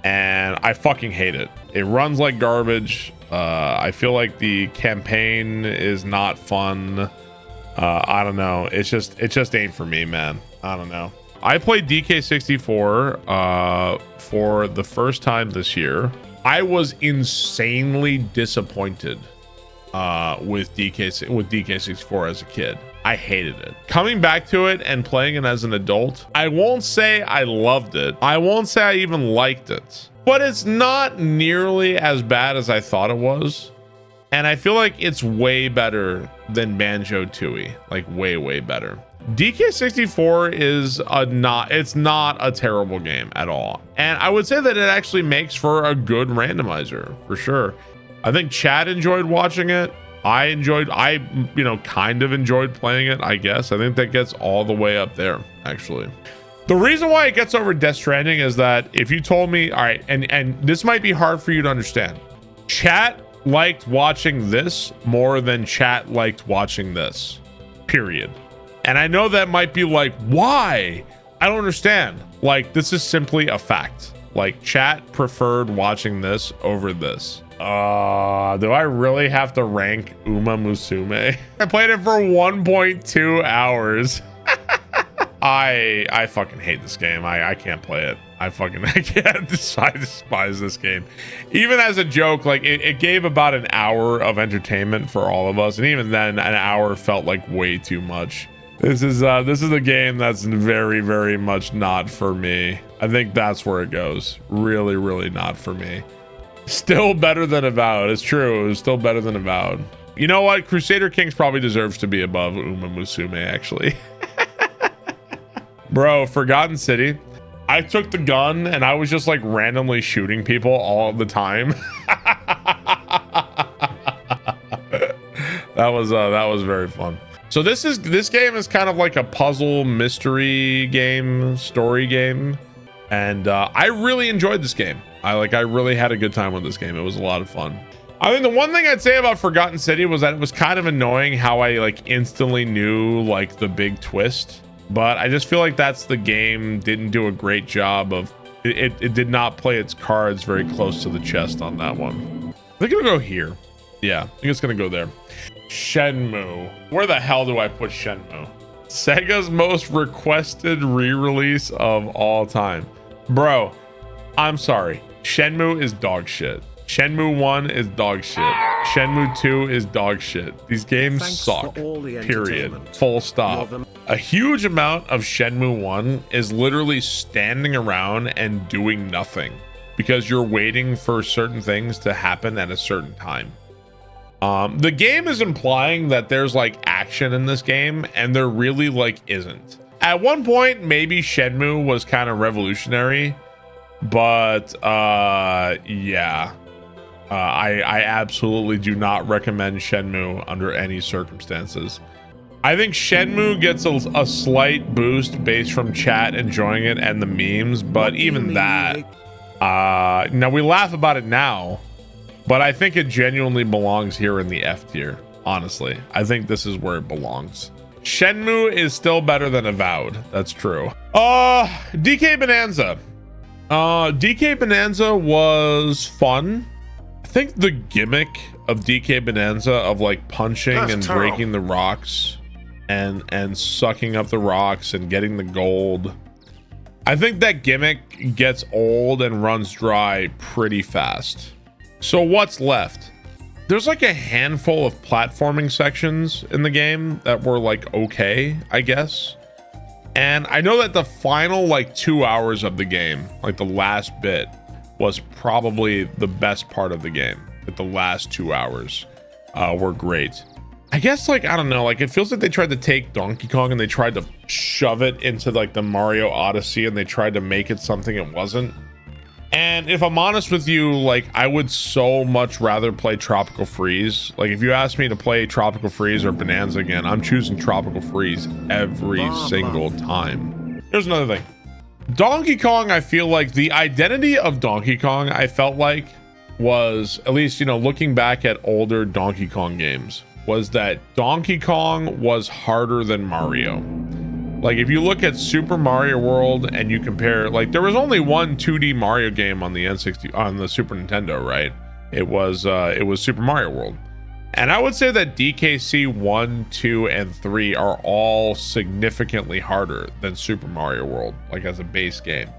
and I fucking hate it. It runs like garbage. I feel like the campaign is not fun. I don't know. It just ain't for me, man. I don't know. I played DK64 for the first time this year. I was insanely disappointed with DK64 as a kid. I hated it. Coming back to it and playing it as an adult, I won't say I loved it. I won't say I even liked it, but it's not nearly as bad as I thought it was. And I feel like it's way better than Banjo-Tooie, like way better. DK64 is it's not a terrible game at all. And I would say that it actually makes for a good randomizer for sure. I think Chad enjoyed watching it. I kind of enjoyed playing it, I guess. I think that gets all the way up there, actually. The reason why it gets over Death Stranding is that if you told me, all right, and this might be hard for you to understand. Chat liked watching this more than chat liked watching this, period. And I know that might be like, why? I don't understand. Like, this is simply a fact. Like, chat preferred watching this over this. Do I really have to rank Uma Musume? I played it for 1.2 hours. I fucking hate this game. I can't play it. I can't despise this game. Even as a joke, like it gave about an hour of entertainment for all of us, and even then an hour felt like way too much. This is a game that's very much not for me. I think that's where it goes. Really not for me. Still better than Avowed. It's true. It was still better than Avowed. You know what? Crusader Kings probably deserves to be above Uma Musume, actually. Bro, Forgotten City. I took the gun and I was just like randomly shooting people all the time. That was very fun. So this game is kind of like a puzzle mystery game, story game. And I really enjoyed this game. I really had a good time with this game. It was a lot of fun. I think the one thing I'd say about Forgotten City was that it was kind of annoying how I like instantly knew like the big twist. But I just feel like that's the game didn't do a great job of it did not play its cards very close to the chest on that one. I think it'll go here. Yeah, I think it's gonna go there. Shenmue. Where the hell do I put Shenmue? Sega's most requested re-release of all time. Bro, I'm sorry. Shenmue is dog shit. Shenmue 1 is dog shit. Shenmue 2 is dog shit. These games suck. Period. Full stop. A huge amount of Shenmue 1 is literally standing around and doing nothing because you're waiting for certain things to happen at a certain time. The game is implying that there's like action in this game, and there really like isn't. At one point, maybe Shenmue was kind of revolutionary, but yeah. I absolutely do not recommend Shenmue under any circumstances. I think Shenmue gets a slight boost based from chat enjoying it and the memes, but even that, now we laugh about it now, but I think it genuinely belongs here in the F tier. Honestly, I think this is where it belongs. Shenmue is still better than Avowed. That's true. DK Bonanza. DK Bonanza was fun. I think the gimmick of DK Bonanza of like punching and breaking the rocks and sucking up the rocks and getting the gold, I think that gimmick gets old and runs dry pretty fast. So what's left? There's like a handful of platforming sections in the game that were like okay, I guess. And I know that the final like 2 hours of the game, like the last bit, was probably the best part of the game. Like the last 2 hours were great. I guess, like, I don't know, like it feels like they tried to take Donkey Kong and they tried to shove it into like the Mario Odyssey and they tried to make it something it wasn't. And if I'm honest with you, like I would so much rather play Tropical Freeze. Like if you ask me to play Tropical Freeze or Bonanza again, I'm choosing Tropical Freeze every single time. Here's another thing. Donkey Kong, I feel like the identity of Donkey Kong, I felt like was, at least, you know, looking back at older Donkey Kong games, was that Donkey Kong was harder than Mario. Like if you look at Super Mario World and you compare, like there was only one 2D Mario game on the N60 on the Super Nintendo, right? It was Super Mario World. And I would say that DKC 1, 2, and 3 are all significantly harder than Super Mario World, like as a base game.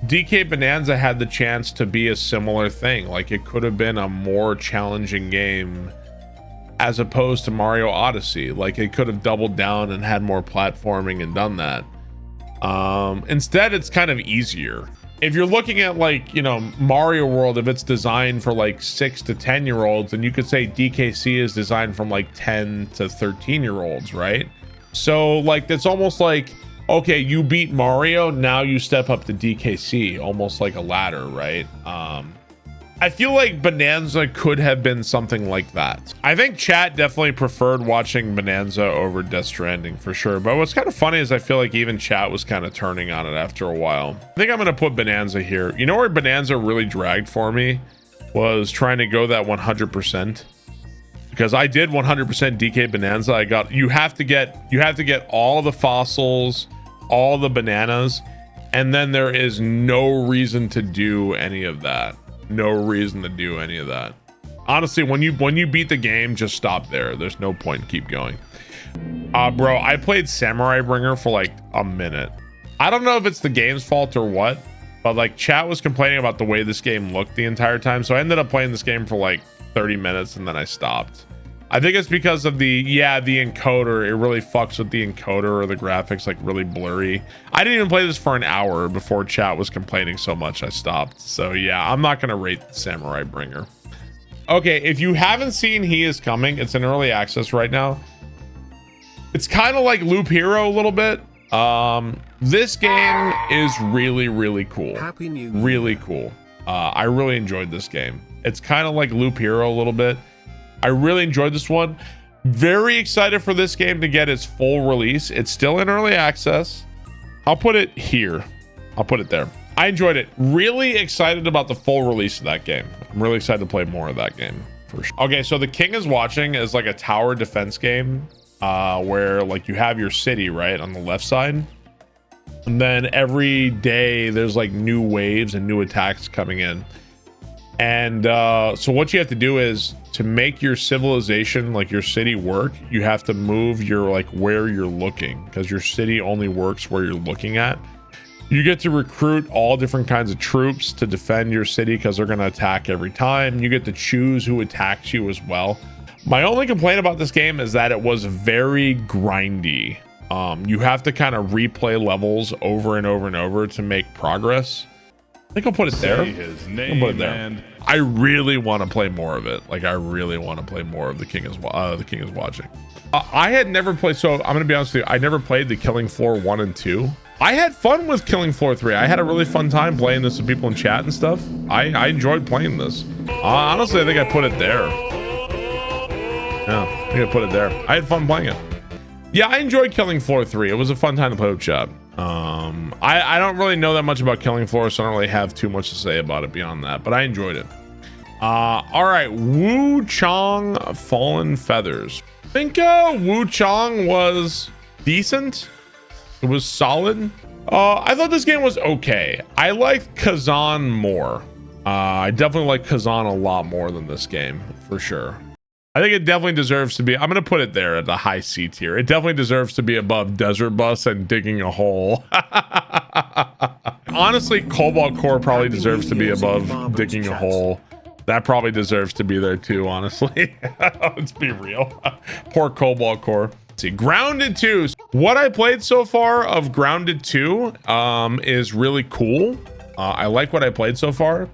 DK Bonanza had the chance to be a similar thing. Like it could have been a more challenging game as opposed to Mario Odyssey. Like it could have doubled down and had more platforming and done that. Instead, it's kind of easier. If you're looking at like, you know, Mario World, if it's designed for like 6 to 10 year olds, then you could say DKC is designed from like 10 to 13 year olds, right? So like, it's almost like, okay, you beat Mario, now you step up to DKC, almost like a ladder, right? I feel like Bonanza could have been something like that. I think chat definitely preferred watching Bonanza over Death Stranding for sure. But what's kind of funny is I feel like even chat was kind of turning on it after a while. I think I'm going to put Bonanza here. You know where Bonanza really dragged for me was trying to go that 100%. Because I did 100% DK Bonanza. You have to get all the fossils, all the bananas, and then there is no reason to do any of that. No reason to do any of that. Honestly, when you beat the game, just stop there. There's no point in keep going. Bro, I played Samurai Bringer for like a minute. I don't know if it's the game's fault or what, but like chat was complaining about the way this game looked the entire time. So I ended up playing this game for like 30 minutes and then I stopped. I think it's because of the encoder. It really fucks with the encoder, or the graphics like really blurry. I didn't even play this for an hour before chat was complaining so much I stopped. So yeah, I'm not gonna rate Samurai Bringer. Okay, if you haven't seen He Is Coming, it's in early access right now. It's kind of like Loop Hero a little bit. This game is really, really cool. Happy New Year. Really cool. I really enjoyed this game. It's kind of like Loop Hero a little bit. I really enjoyed this one. Very excited for this game to get its full release. It's still in early access. I'll put it here. I'll put it there. I enjoyed it. Really excited about the full release of that game. I'm really excited to play more of that game for sure. Okay, so The King is Watching is like a tower defense game where like you have your city right on the left side. And then every day there's like new waves and new attacks coming in. And so what you have to do is to make your civilization, like your city, work, you have to move your like where you're looking, because your city only works where you're looking at. You get to recruit all different kinds of troops to defend your city because they're going to attack every time. You get to choose who attacks you as well. My only complaint about this game is that it was very grindy. You have to kind of replay levels over and over and over to make progress. I think I'll put it there. I'll put it there. I really want to play more of it. Like I really want to play more of The King is Watching. I had never played, so I'm gonna be honest with you, I never played the Killing Floor 1 and 2. I had fun with Killing Floor 3. I had a really fun time playing this with people in chat and stuff. I enjoyed playing this. Honestly, I think I put it there. Yeah, I think I put it there. I had fun playing it. Yeah, I enjoyed Killing Floor 3. It was a fun time to play with chat. I don't really know that much about Killing Floor, so I don't really have too much to say about it beyond that, but I enjoyed it. All right, Wu Chong Fallen Feathers. I think Wu Chong was decent. It was solid. I thought this game was okay. I liked Kazan more. I definitely like Kazan a lot more than this game, for sure. I think it definitely deserves to be, I'm going to put it there at the high C tier. It definitely deserves to be above Desert Bus and Digging a Hole. Honestly, Cobalt Core probably deserves to be above Digging a Hole. That probably deserves to be there too, honestly. Let's be real. Poor Cobalt Core. Let's see, Grounded 2. What I played so far of Grounded 2 is really cool. I like what I played so far.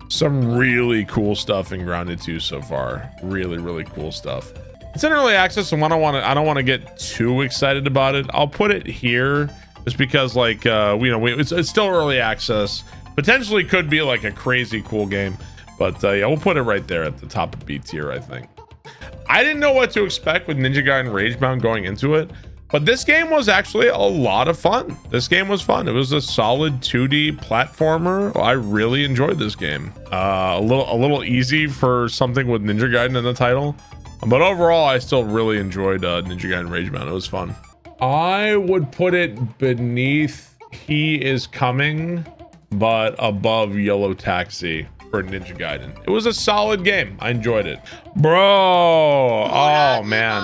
Some really cool stuff in Grounded 2 so far. Really, really cool stuff. It's in early access, and I don't want to get too excited about it. I'll put it here just because, like, it's still early access. Potentially could be like a crazy cool game, but yeah, we'll put it right there at the top of B tier, I think. I didn't know what to expect with Ninja Gaiden Ragebound going into it, but this game was actually a lot of fun. This game was fun. It was a solid 2D platformer. I really enjoyed this game. A little easy for something with Ninja Gaiden in the title, but overall, I still really enjoyed Ninja Gaiden Ragebound. It was fun. I would put it beneath He Is Coming, but above Yellow Taxi for Ninja Gaiden. It was a solid game. I enjoyed it. Bro, oh man.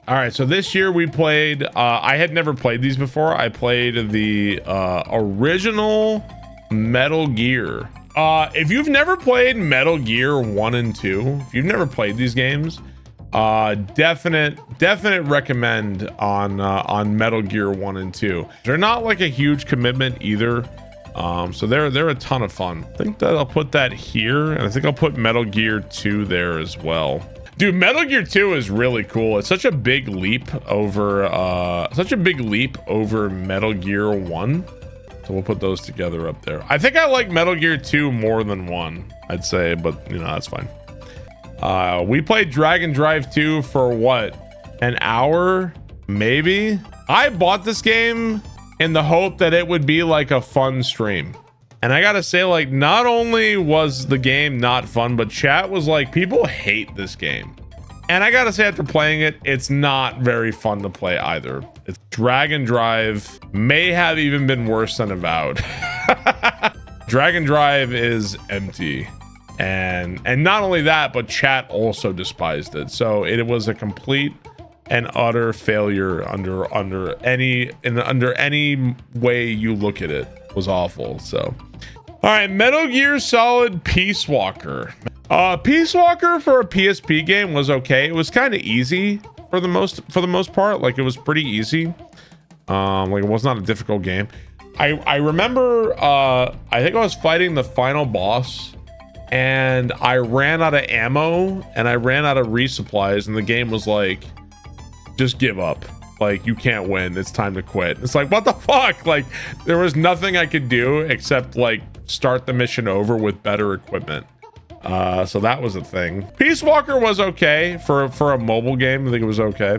All right, so this year we played, I had never played these before. I played the original Metal Gear. If you've never played Metal Gear 1 and 2, if you've never played these games, definite recommend on Metal Gear 1 and 2. They're not like a huge commitment either. So they're a ton of fun. I think that I'll put that here, and I think I'll put Metal Gear 2 there as well. Dude, Metal Gear 2 is really cool. It's such a big leap over Metal Gear 1. So we'll put those together up there. I think I like Metal Gear 2 more than 1, I'd say, but you know, that's fine. We played Dragon Drive 2 for what? An hour, maybe? I bought this game in the hope that it would be like a fun stream. And I gotta say, like, not only was the game not fun, but chat was like, people hate this game. And I gotta say, after playing it, it's not very fun to play either. It's Dragon Drive may have even been worse than Avowed. Dragon Drive is empty. And not only that, but chat also despised it. So it was a complete and utter failure under any way you look at it. Was awful. So all right, Metal Gear Solid Peace Walker. Peace Walker for a PSP game was okay. It was kind of easy for the most part. Like, it was pretty easy. Like, it was not a difficult game. I remember I think I was fighting the final boss and I ran out of ammo and I ran out of resupplies, and the game was like, just give up. Like, you can't win. It's time to quit. It's like, what the fuck? Like, there was nothing I could do except like start the mission over with better equipment. So that was a thing. Peace Walker was okay for a mobile game. I think it was okay.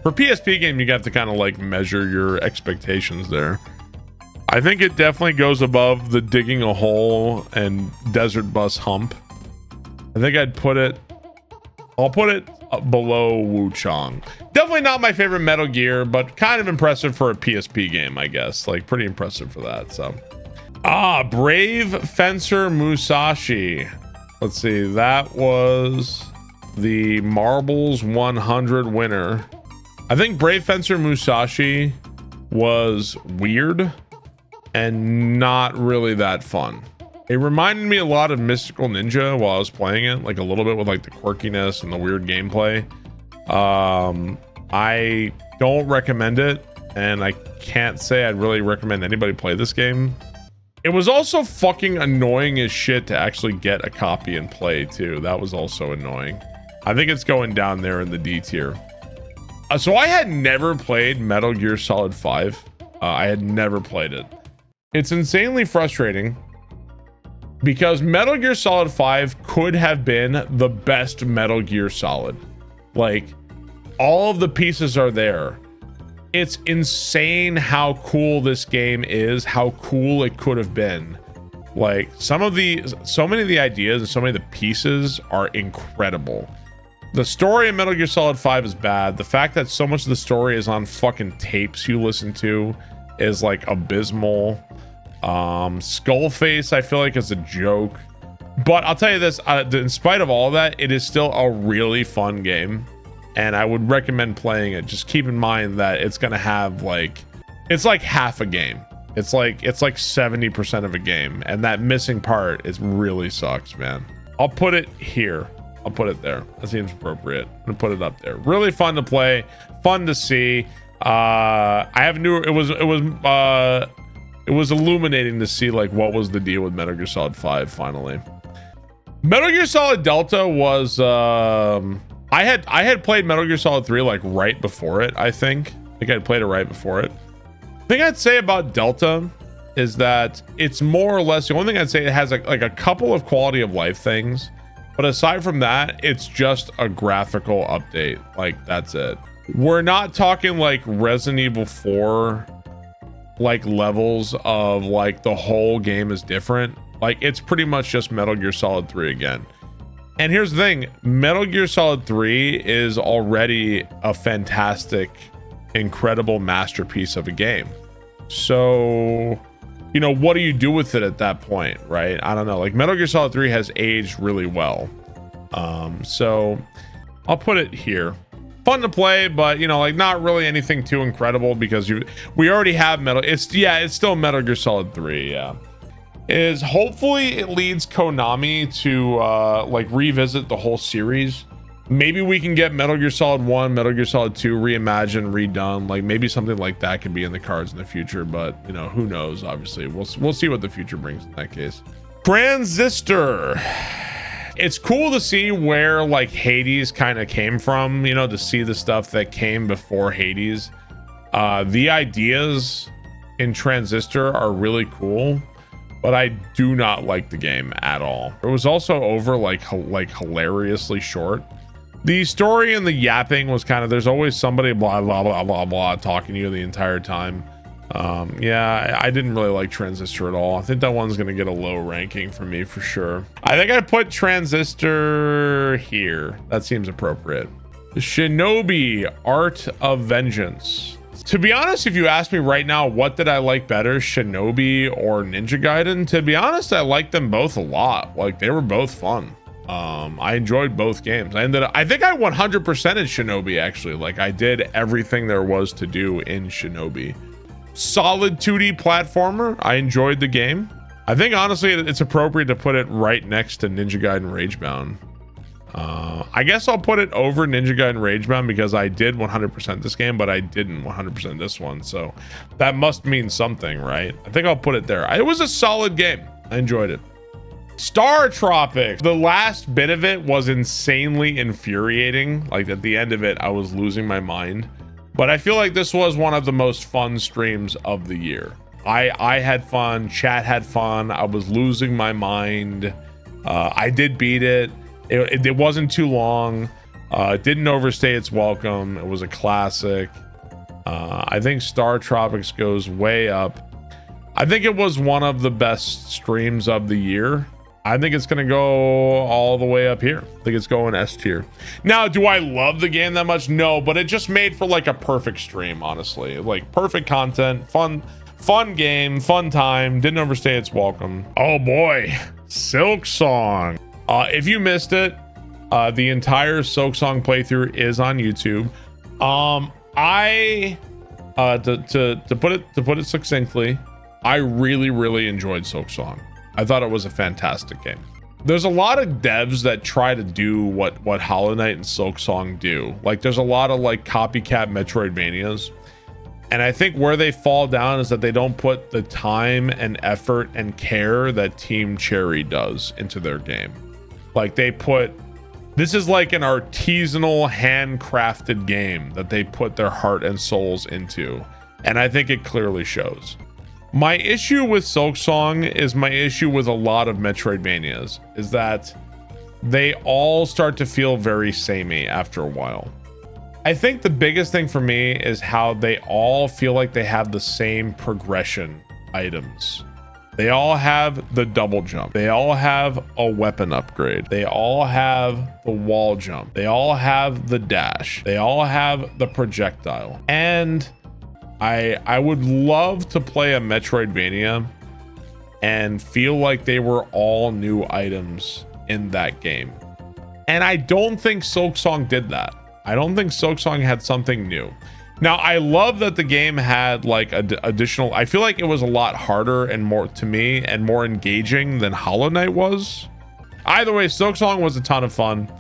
For PSP game, you have to kind of like measure your expectations there. I think it definitely goes above the Digging a Hole and Desert Bus Hump. I think I'll put it below Wu Chong. Definitely not my favorite Metal Gear, but kind of impressive for a PSP game, I guess. Like, pretty impressive for that. So Brave Fencer Musashi. Let's see, that was the Marbles 100 winner. I think Brave Fencer Musashi was weird and not really that fun. It reminded me a lot of Mystical Ninja while I was playing it, like a little bit with like the quirkiness and the weird gameplay. I don't recommend it, and I can't say I'd really recommend anybody play this game. It was also fucking annoying as shit to actually get a copy and play too. That was also annoying. I think it's going down there in the D tier. So I had never played Metal Gear Solid 5. I had never played it. It's insanely frustrating because Metal Gear Solid 5 could have been the best Metal Gear Solid. Like, all of the pieces are there. It's insane how cool this game is, how cool it could have been. Like, so many of the ideas and so many of the pieces are incredible. The story in Metal Gear Solid 5 is bad. The fact that so much of the story is on fucking tapes you listen to is like abysmal. Skullface, I feel like, is a joke. But I'll tell you this, in spite of all that, it is still a really fun game. And I would recommend playing it. Just keep in mind that it's gonna have it's like half a game. It's like 70% of a game, and that missing part really sucks, man. I'll put it here. I'll put it there. That seems appropriate. I'm gonna put it up there. Really fun to play, fun to see. It was illuminating to see like what was the deal with Metal Gear Solid 5 finally. Metal Gear Solid Delta was I had played Metal Gear Solid 3 like right before it. I think I'd played it right before it. The thing I'd say about Delta is that it's more or less, the only thing I'd say, it has like a couple of quality of life things, but aside from that, it's just a graphical update. Like, that's it. We're not talking like Resident Evil 4 like levels of like the whole game is different. Like, it's pretty much just Metal Gear Solid 3 again. And here's the thing, Metal Gear Solid 3 is already a fantastic, incredible masterpiece of a game. So, you know, what do you do with it at that point, right? I don't know. Like, Metal Gear Solid 3 has aged really well. So I'll put it here. Fun to play, but, you know, like, not really anything too incredible because we already have it's still Metal Gear Solid 3, yeah. Is hopefully it leads Konami to like revisit the whole series. Maybe we can get Metal Gear Solid 1, Metal Gear Solid 2 reimagined, redone. Like, maybe something like that could be in the cards in the future, but, you know, who knows? Obviously, we'll see what the future brings in that case. Transistor. It's cool to see where like Hades kind of came from, you know, to see the stuff that came before Hades. The ideas in Transistor are really cool, but I do not like the game at all. It was also over like hilariously short. The story and the yapping was kind of, there's always somebody blah blah blah blah blah talking to you the entire time. Yeah, I didn't really like Transistor at all. I think that one's gonna get a low ranking for me for sure. I think I'd put Transistor here. That seems appropriate. Shinobi Art of Vengeance. To be honest, if you ask me right now, what did I like better, Shinobi or Ninja Gaiden? To be honest, I liked them both a lot. Like, they were both fun. I enjoyed both games. I think I 100%ed Shinobi, actually. Like, I did everything there was to do in Shinobi. Solid 2D platformer. I enjoyed the game. I think honestly it's appropriate to put it right next to Ninja Gaiden Ragebound. I guess I'll put it over Ninja Gaiden Ragebound because I did 100% this game, but I didn't 100% this one. So that must mean something, right? I think I'll put it there. It was a solid game. I enjoyed it. Star Tropics. The last bit of it was insanely infuriating. Like, at the end of it, I was losing my mind. But I feel like this was one of the most fun streams of the year. I had fun. Chat had fun. I was losing my mind. I did beat it. It wasn't too long. It didn't overstay its welcome. It was a classic. I think Star Tropics goes way up. I think it was one of the best streams of the year. I think it's going to go all the way up here. I think it's going S tier. Now, do I love the game that much? No, but it just made for like a perfect stream, honestly. Like, perfect content, fun game, fun time, didn't overstay its welcome. Oh boy, Silksong. If you missed it, the entire Silksong playthrough is on YouTube. To put it succinctly, I really enjoyed Silksong. I thought it was a fantastic game. There's a lot of devs that try to do what Hollow Knight and Silksong do. Like, there's a lot of like copycat Metroidvanias. And I think where they fall down is that they don't put the time and effort and care that Team Cherry does into their game. Like this is like an artisanal handcrafted game that they put their heart and souls into. And I think it clearly shows. My issue with Silksong is my issue with a lot of Metroidvanias is that they all start to feel very samey after a while. I think the biggest thing for me is how they all feel like they have the same progression items. They all have the double jump. They all have a weapon upgrade. They all have the wall jump. They all have the dash. They all have the projectile. And I would love to play a Metroidvania and feel like they were all new items in that game. And I don't think Silksong did that. I don't think Silksong had something new. Now, I love that the game had like additional, I feel like it was a lot harder and more to me and more engaging than Hollow Knight was. Either way, Silksong was a ton of fun.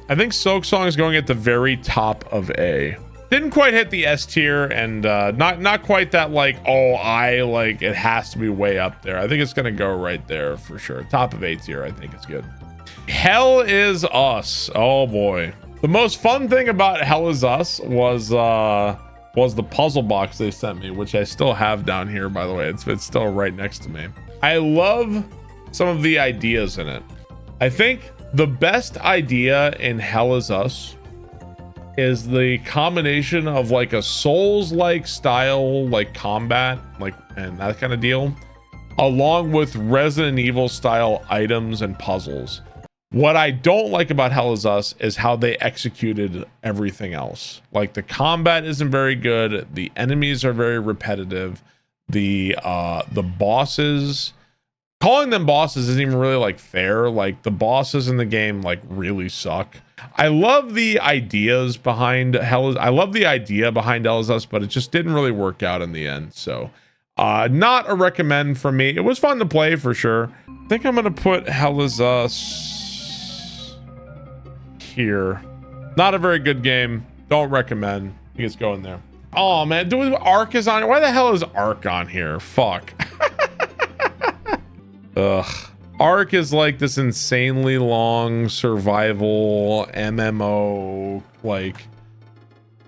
I think Silksong is going at the very top of A. Didn't quite hit the S tier and not quite that like, oh, it has to be way up there. I think it's gonna go right there for sure. Top of A tier, I think it's good. Hell Is Us. Oh boy. The most fun thing about Hell Is Us was the puzzle box they sent me, which I still have down here, by the way. It's still right next to me. I love some of the ideas in it. I think the best idea in Hell Is Us is the combination of like a Souls-like style, like combat, like, and that kind of deal, along with Resident Evil style items and puzzles. What I don't like about Hell Is Us is how they executed everything else. Like the combat isn't very good. The enemies are very repetitive. The bosses, calling them bosses isn't even really like fair. Like the bosses in the game like really suck. I love the ideas behind I love the idea behind Hell Is Us, but it just didn't really work out in the end. So not a recommend for me. It was fun to play for sure. I think I'm gonna put Hell Is Us here. Not a very good game. Don't recommend. I think it's going there. Oh man, dude, Ark is on. Why the hell is Ark on here? Fuck. Ugh. Ark is like this insanely long survival MMO, like,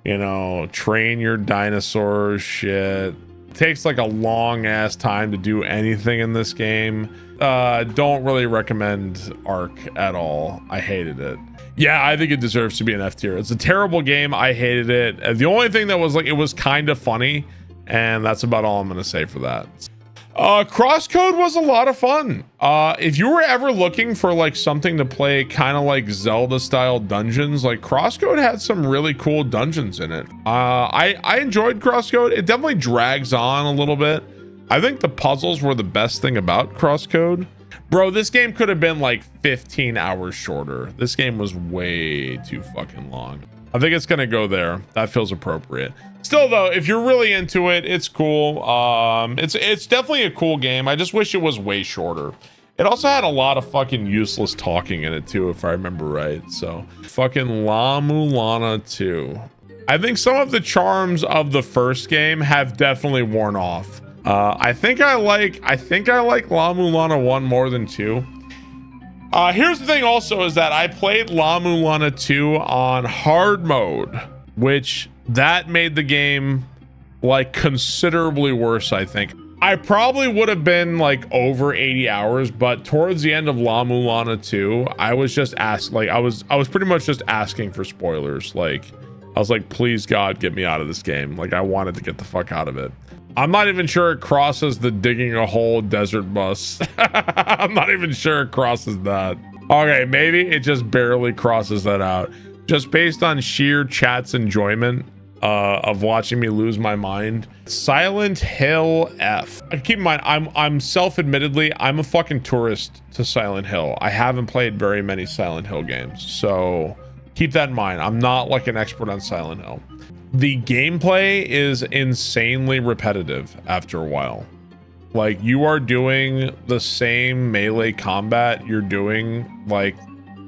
you know, train your dinosaurs shit. It takes like a long ass time to do anything in this game. Don't really recommend Ark at all. I hated it. Yeah, I think it deserves to be an F tier. It's a terrible game. I hated it. The only thing that was like, it was kind of funny, and that's about all I'm gonna say for that. Crosscode was a lot of fun. If you were ever looking for like something to play kind of like Zelda style dungeons, like Crosscode had some really cool dungeons in it. I enjoyed Crosscode. It definitely drags on a little bit. I think the puzzles were the best thing about Crosscode. Bro, this game could have been like 15 hours shorter. This game was way too fucking long. I think it's gonna go there. That feels appropriate. Still though, if you're really into it, it's cool. It's definitely a cool game. I just wish it was way shorter. It also had a lot of fucking useless talking in it too, if I remember right. So fucking La Mulana 2. I think some of the charms of the first game have definitely worn off. I think I like La Mulana 1 more than 2. Here's the thing also is that I played La Mulana 2 on hard mode, which that made the game like considerably worse. I think I probably would have been like over 80 hours, but towards the end of La Mulana 2, I was just I was pretty much just asking for spoilers. Like I was like, please God, get me out of this game. Like I wanted to get the fuck out of it. I'm not even sure it crosses the digging a hole desert bus. I'm not even sure it crosses that. Okay, maybe it just barely crosses that out. Just based on sheer chat's enjoyment of watching me lose my mind. Silent Hill F. Keep in mind, I'm self-admittedly, I'm a fucking tourist to Silent Hill. I haven't played very many Silent Hill games, so keep that in mind. I'm not like an expert on Silent Hill. The gameplay is insanely repetitive after a while. Like you are doing the same melee combat you're doing like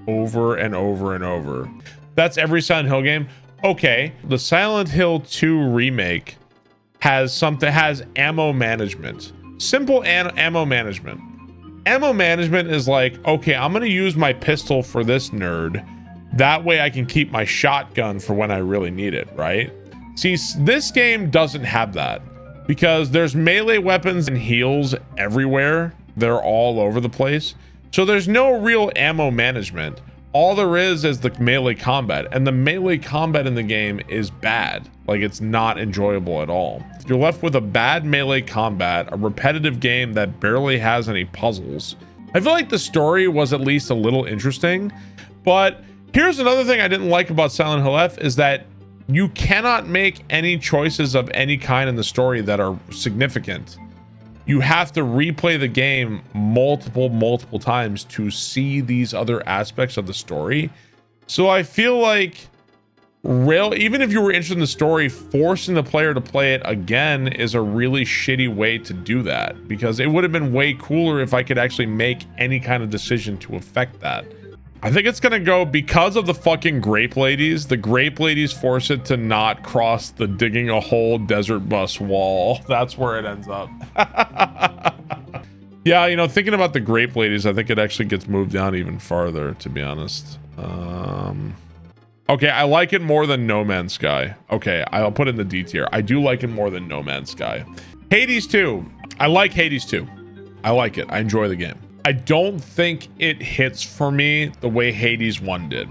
over and over and over. That's every Silent Hill game. Okay, the Silent Hill 2 remake has ammo management. Simple ammo management. Ammo management is like, okay, I'm gonna use my pistol for this nerd. That way I can keep my shotgun for when I really need it, right? See, this game doesn't have that because there's melee weapons and heals everywhere. They're all over the place. So there's no real ammo management. All there is the melee combat, and the melee combat in the game is bad. Like, it's not enjoyable at all. You're left with a bad melee combat, a repetitive game that barely has any puzzles. I feel like the story was at least a little interesting, but here's another thing I didn't like about Silent Hill F is that you cannot make any choices of any kind in the story that are significant. You have to replay the game multiple times to see these other aspects of the story. So I feel like even if you were interested in the story, forcing the player to play it again is a really shitty way to do that, because it would have been way cooler if I could actually make any kind of decision to affect that. I think it's gonna go because of the fucking grape ladies. The grape ladies force it to not cross the digging a hole desert bus wall. That's where it ends up. Yeah, you know, thinking about the grape ladies, I think it actually gets moved down even farther, to be honest. Okay, I like it more than No Man's Sky. Okay, I'll put it in the D tier. I do like it more than No Man's Sky. Hades 2. I like Hades 2. I like it. I enjoy the game. I don't think it hits for me the way Hades 1 did.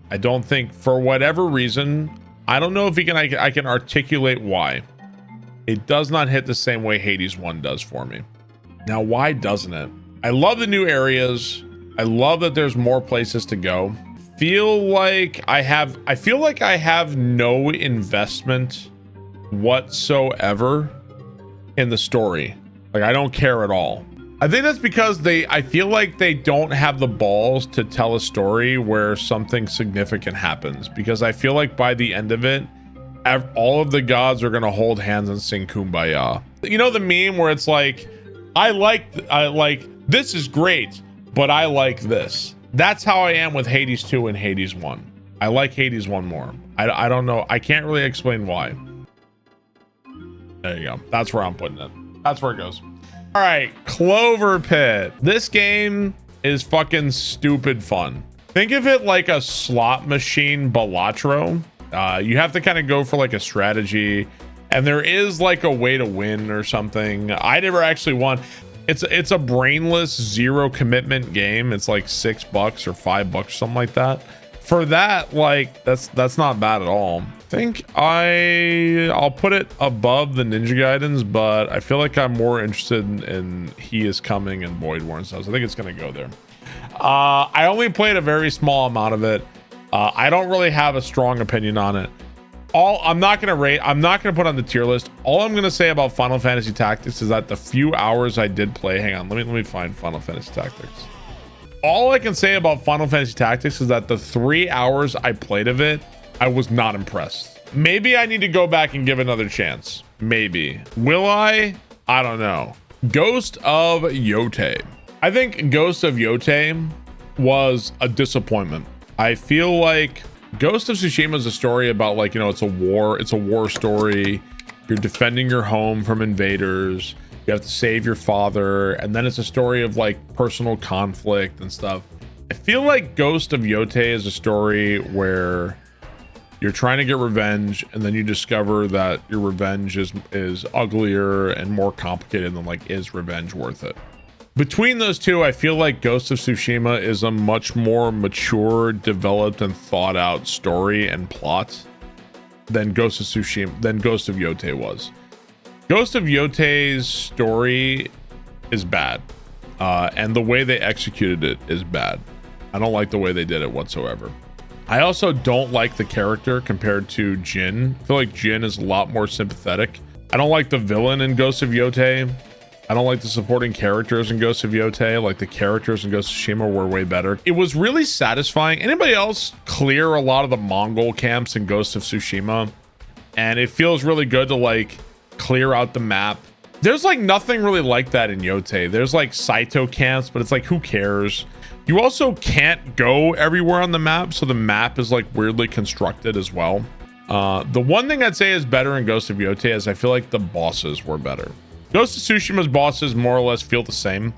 I don't think, for whatever reason, I don't know if I can articulate why. It does not hit the same way Hades 1 does for me. Now, why doesn't it? I love the new areas. I love that there's more places to go. I feel like I have no investment whatsoever in the story. Like, I don't care at all. I think that's because I feel like they don't have the balls to tell a story where something significant happens, because I feel like by the end of it, all of the gods are going to hold hands and sing Kumbaya. You know the meme where it's like, I like this is great, but I like this. That's how I am with Hades 2 and Hades 1. I like Hades 1 more. I don't know. I can't really explain why. There you go. That's where I'm putting it. That's where it goes. All right, Clover Pit. This game is fucking stupid fun. Think of it like a slot machine Balatro. You have to kind of go for like a strategy, and there is like a way to win or something. I never actually won. It's a brainless, zero commitment game. It's like $6 or $5, something like that. For that, like, that's not bad at all. I think I'll put it above the Ninja Gaidens, but I feel like I'm more interested in He Is Coming and Void War and stuff. So I think it's gonna go there. I only played a very small amount of it. I don't really have a strong opinion on it. I'm not gonna put on the tier list. All I'm gonna say about Final Fantasy Tactics is that the few hours I did play, hang on, let me find Final Fantasy Tactics. All I can say about Final Fantasy Tactics is that the 3 hours I played of it, I was not impressed. Maybe I need to go back and give another chance. Maybe. Will I? I don't know. Ghost of Yotei. I think Ghost of Yotei was a disappointment. I feel like Ghost of Tsushima is a story about, like, you know, it's a war story. You're defending your home from invaders. You have to save your father, and then it's a story of like personal conflict and stuff. I feel like Ghost of Yotei is a story where you're trying to get revenge, and then you discover that your revenge is uglier and more complicated than, like, is revenge worth it? Between those two, I feel like Ghost of Tsushima is a much more mature, developed, and thought out story and plot than Ghost of Yotei was. Ghost of Yotei's story is bad, and the way they executed it is bad. I don't like the way they did it whatsoever. I also don't like the character compared to Jin. I feel like Jin is a lot more sympathetic. I don't like the villain in Ghost of Yotei. I don't like the supporting characters in Ghost of Yotei. Like, the characters in Ghost of Tsushima were way better. It was really satisfying. Anybody else clear a lot of the Mongol camps in Ghost of Tsushima? And it feels really good to, like, clear out the map. There's like nothing really like that in Yotei. There's like Saito camps, but it's like, who cares? You also can't go everywhere on the map, so the map is like weirdly constructed as well. The one thing I'd say is better in Ghost of Yotei is I feel like the bosses were better. Ghost of Tsushima's bosses more or less feel the same,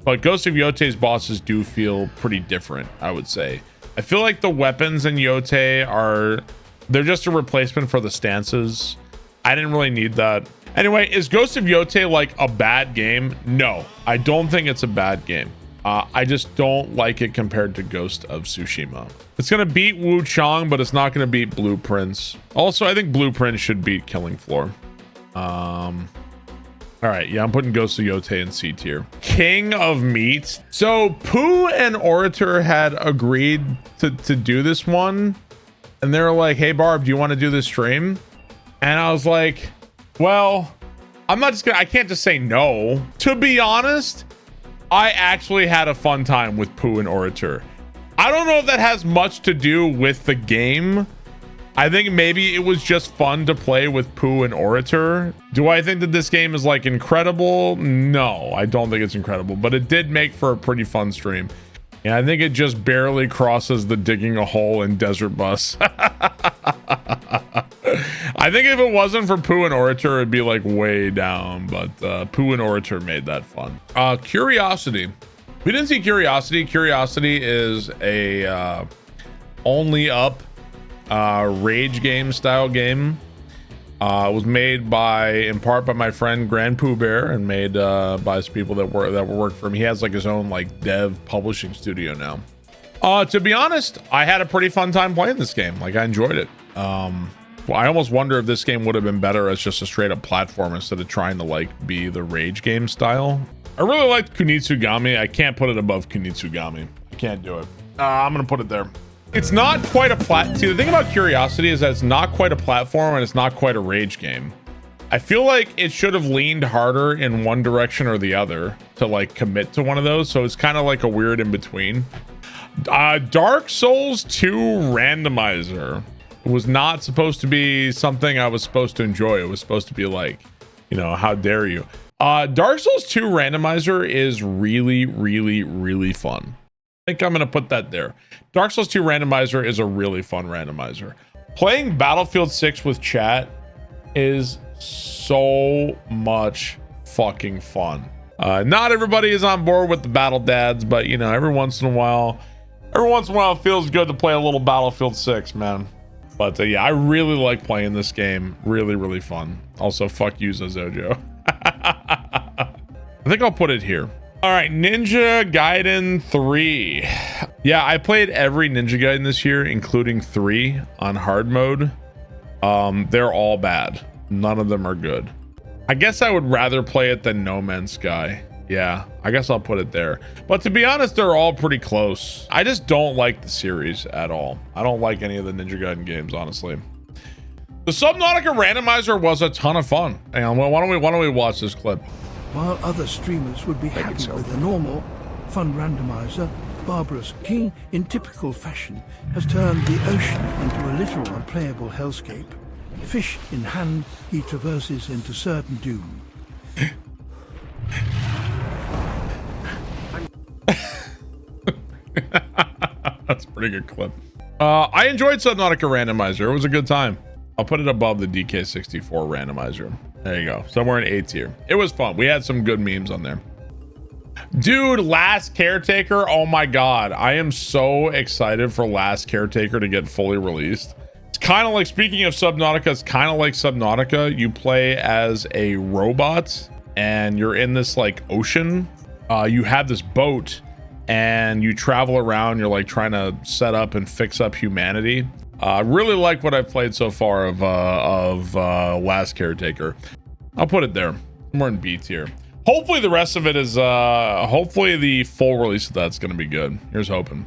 but Ghost of Yotei's bosses do feel pretty different, I would say. I feel like the weapons in Yotei they're just a replacement for the stances. I didn't really need that. Anyway, is Ghost of Yotei like a bad game? No, I don't think it's a bad game. I just don't like it compared to Ghost of Tsushima. It's gonna beat Wu Chang, but it's not gonna beat Blueprints. Also, I think Blueprints should beat Killing Floor. All right, yeah, I'm putting Ghost of Yotei in C tier. King of Meat. So Pooh and Orator had agreed to do this one, and they were like, "Hey Barb, do you want to do this stream?" And I was like, "Well, I can't just say no." To be honest, I actually had a fun time with Pooh and Orator. I don't know if that has much to do with the game. I think maybe it was just fun to play with Pooh and Orator. Do I think that this game is like incredible? No, I don't think it's incredible, but it did make for a pretty fun stream. And I think it just barely crosses the digging a hole in Desert Bus. I think if it wasn't for Pooh and Orator, it'd be like way down, but Pooh and Orator made that fun. Curiosity. We didn't see Curiosity. Curiosity is a only up rage game style game. It was made in part by my friend Grand Pooh Bear, and made by some people that work for him. He has like his own like dev publishing studio now. To be honest, I had a pretty fun time playing this game. Like, I enjoyed it. Well, I almost wonder if this game would have been better as just a straight up platform instead of trying to like be the rage game style. I really liked Kunitsugami. I can't put it above Kunitsugami. I can't do it. I'm gonna put it there. It's not quite a See, the thing about Curiosity is that it's not quite a platform and it's not quite a rage game. I feel like it should have leaned harder in one direction or the other to like commit to one of those. So it's kind of like a weird in between. Dark Souls 2 Randomizer was not supposed to be something I was supposed to enjoy. It was supposed to be like, you know, how dare you? Dark Souls 2 Randomizer is really, really, really fun. I think I'm gonna put that there. Dark Souls 2 Randomizer is a really fun randomizer. Playing Battlefield 6 with chat is so much fucking fun. Not everybody is on board with the Battle Dads, but you know, every once in a while it feels good to play a little Battlefield 6, man. But yeah, I really like playing this game. Really, really fun. Also, fuck you, Zojo. I think I'll put it here. All right, Ninja Gaiden 3. Yeah, I played every Ninja Gaiden this year, including 3 on hard mode. They're all bad. None of them are good. I guess I would rather play it than No Man's Sky. Yeah, I guess I'll put it there. But to be honest, they're all pretty close. I just don't like the series at all. I don't like any of the Ninja Gaiden games, honestly. The Subnautica randomizer was a ton of fun. Hang on, why don't we watch this clip? While other streamers would be happy with the normal, fun randomizer, Barbarous King, in typical fashion, has turned the ocean into a literal unplayable hellscape. Fish in hand, he traverses into certain doom. That's a pretty good clip. I enjoyed Subnautica randomizer. It was a good time. I'll put it above the DK64 randomizer. There you go. Somewhere in A tier. It was fun. We had some good memes on there. Dude, Last Caretaker. Oh my God. I am so excited for Last Caretaker to get fully released. It's kind of like, speaking of Subnautica, it's kind of like Subnautica. You play as a robot and you're in this like ocean. You have this boat and you travel around. You're like trying to set up and fix up humanity. Really like what I've played so far of Last Caretaker. I'll put it there. More in B tier. Hopefully the rest of it is hopefully the full release of that's gonna be good. Here's hoping.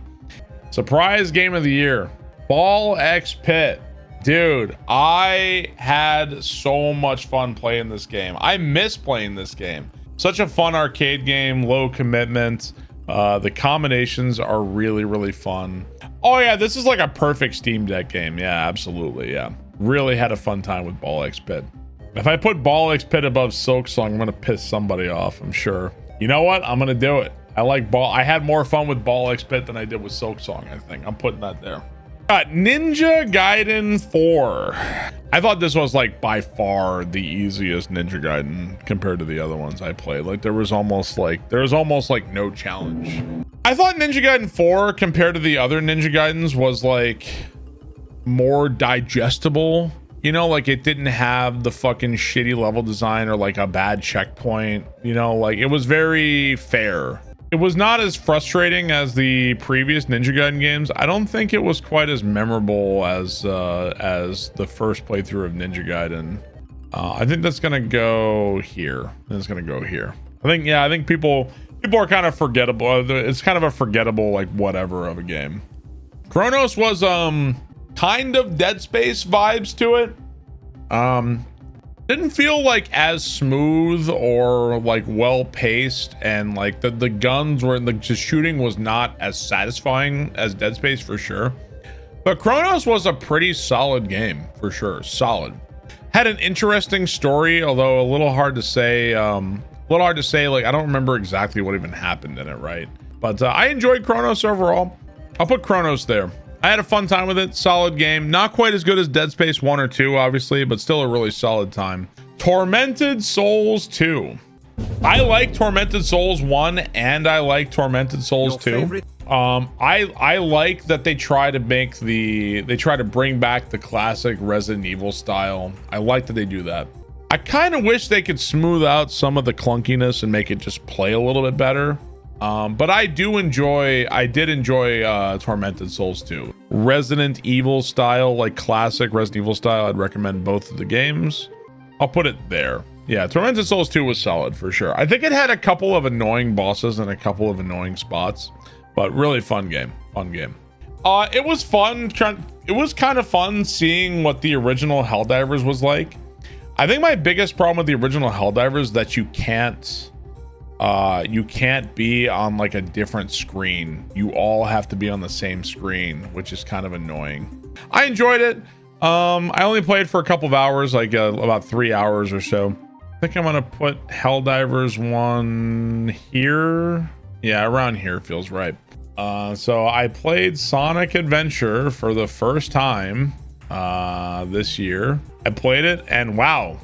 Surprise game of the year, Ball X Pit. Dude, I had so much fun playing this game. I miss playing this game. Such a fun arcade game, low commitment. The combinations are really, really fun. Oh yeah, this is like a perfect Steam Deck game. Yeah, absolutely. Yeah, really had a fun time with Ball X Pit. If I put Ball X Pit above Silksong, I'm gonna piss somebody off, I'm sure. You know what? I'm gonna do it. I had more fun with Ball X Pit than I did with Silksong, I think. I'm putting that there. Got Ninja Gaiden 4. I thought this was like by far the easiest Ninja Gaiden compared to the other ones I played. Like there was almost like no challenge. I thought Ninja Gaiden 4 compared to the other Ninja Gaidens was like more digestible. You know, like it didn't have the fucking shitty level design or like a bad checkpoint. You know, like it was very fair. It was not as frustrating as the previous Ninja Gaiden games. I don't think it was quite as memorable as the first playthrough of Ninja Gaiden. I think that's gonna go here. It's gonna go here. I think people are kind of forgettable. It's kind of a forgettable like whatever of a game. Chronos was kind of Dead Space vibes to it. Didn't feel like as smooth or like well paced, and like the guns were the shooting was not as satisfying as Dead Space for sure. But Chronos was a pretty solid game for sure. Solid. Had an interesting story, although a little hard to say. Like I don't remember exactly what even happened in it, right? But I enjoyed Chronos overall. I'll put Chronos there. I had a fun time with it. Solid game. Not quite as good as Dead Space 1 or 2, obviously, but still a really solid time. Tormented Souls 2. I like Tormented Souls 1 and I like Tormented Souls 2. I like that they try to bring back the classic Resident Evil style. I like that they do that. I kind of wish they could smooth out some of the clunkiness and make it just play a little bit better. But I did enjoy Tormented Souls 2. Resident Evil style, like classic Resident Evil style, I'd recommend both of the games. I'll put it there. Yeah, Tormented Souls 2 was solid for sure. I think it had a couple of annoying bosses and a couple of annoying spots, but really fun game. It was fun. It was kind of fun seeing what the original Helldivers was like. I think my biggest problem with the original Helldivers is that you can't be on like a different screen. You all have to be on the same screen, which is kind of annoying. I enjoyed it. I only played for a couple of hours, like about 3 hours or so. I think I'm gonna put Helldivers 1 here. Yeah, around here feels right. So I played Sonic Adventure for the first time this year. I played it and wow.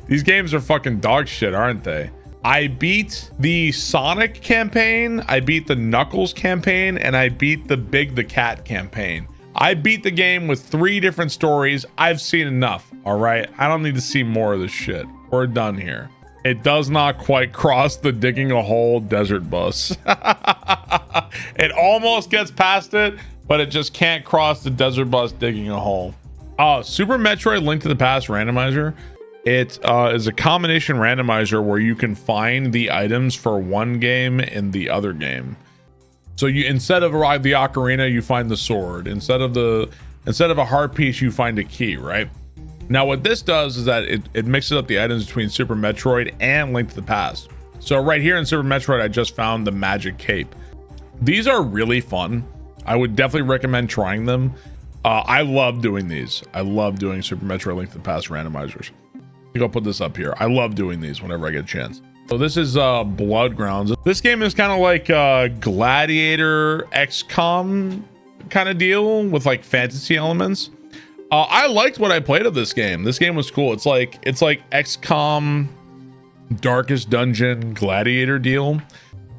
These games are fucking dog shit, aren't they? I beat the Sonic campaign, I beat the Knuckles campaign, and I beat the Big the Cat campaign. I beat the game with 3 different stories. I've seen enough, all right? I don't need to see more of this shit. We're done here. It does not quite cross the digging a hole desert bus. It almost gets past it, but it just can't cross the desert bus digging a hole. Super Metroid Link to the Past randomizer. It is a combination randomizer where you can find the items for one game in the other game. So you, instead of the ocarina, you find the sword. Instead of a heart piece, you find a key, right? Now what this does is that it mixes up the items between Super Metroid and Link to the Past. So right here in Super Metroid, I just found the magic cape. These are really fun. I would definitely recommend trying them. I love doing these. I love doing Super Metroid Link to the Past randomizers. I think I'll put this up here. I love doing these whenever I get a chance. So this is Blood Grounds. This game is kind of like Gladiator XCOM kind of deal with like fantasy elements. I liked what I played of this game. This game was cool. It's like XCOM Darkest Dungeon Gladiator deal.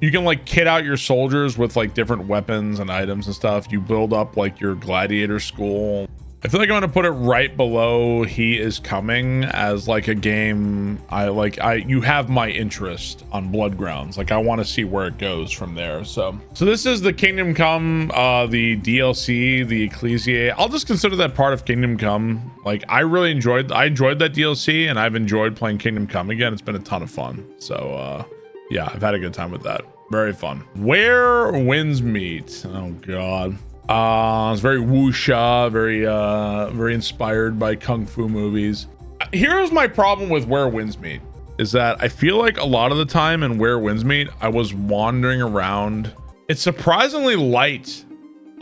You can like kit out your soldiers with like different weapons and items and stuff. You build up like your gladiator school. I feel like I'm gonna put it right below He Is Coming as like a game. You have my interest on Blood Grounds. Like I want to see where it goes from there. So this is the Kingdom Come, the DLC, the Ecclesia. I'll just consider that part of Kingdom Come. Like I enjoyed that DLC, and I've enjoyed playing Kingdom Come again. It's been a ton of fun. So yeah, I've had a good time with that. Very fun. Where Winds Meet. Oh god. It's very wuxia, very inspired by kung fu movies. Here's my problem with Where Winds Meet, is that I feel like a lot of the time in Where Winds Meet, I was wandering around. It's surprisingly light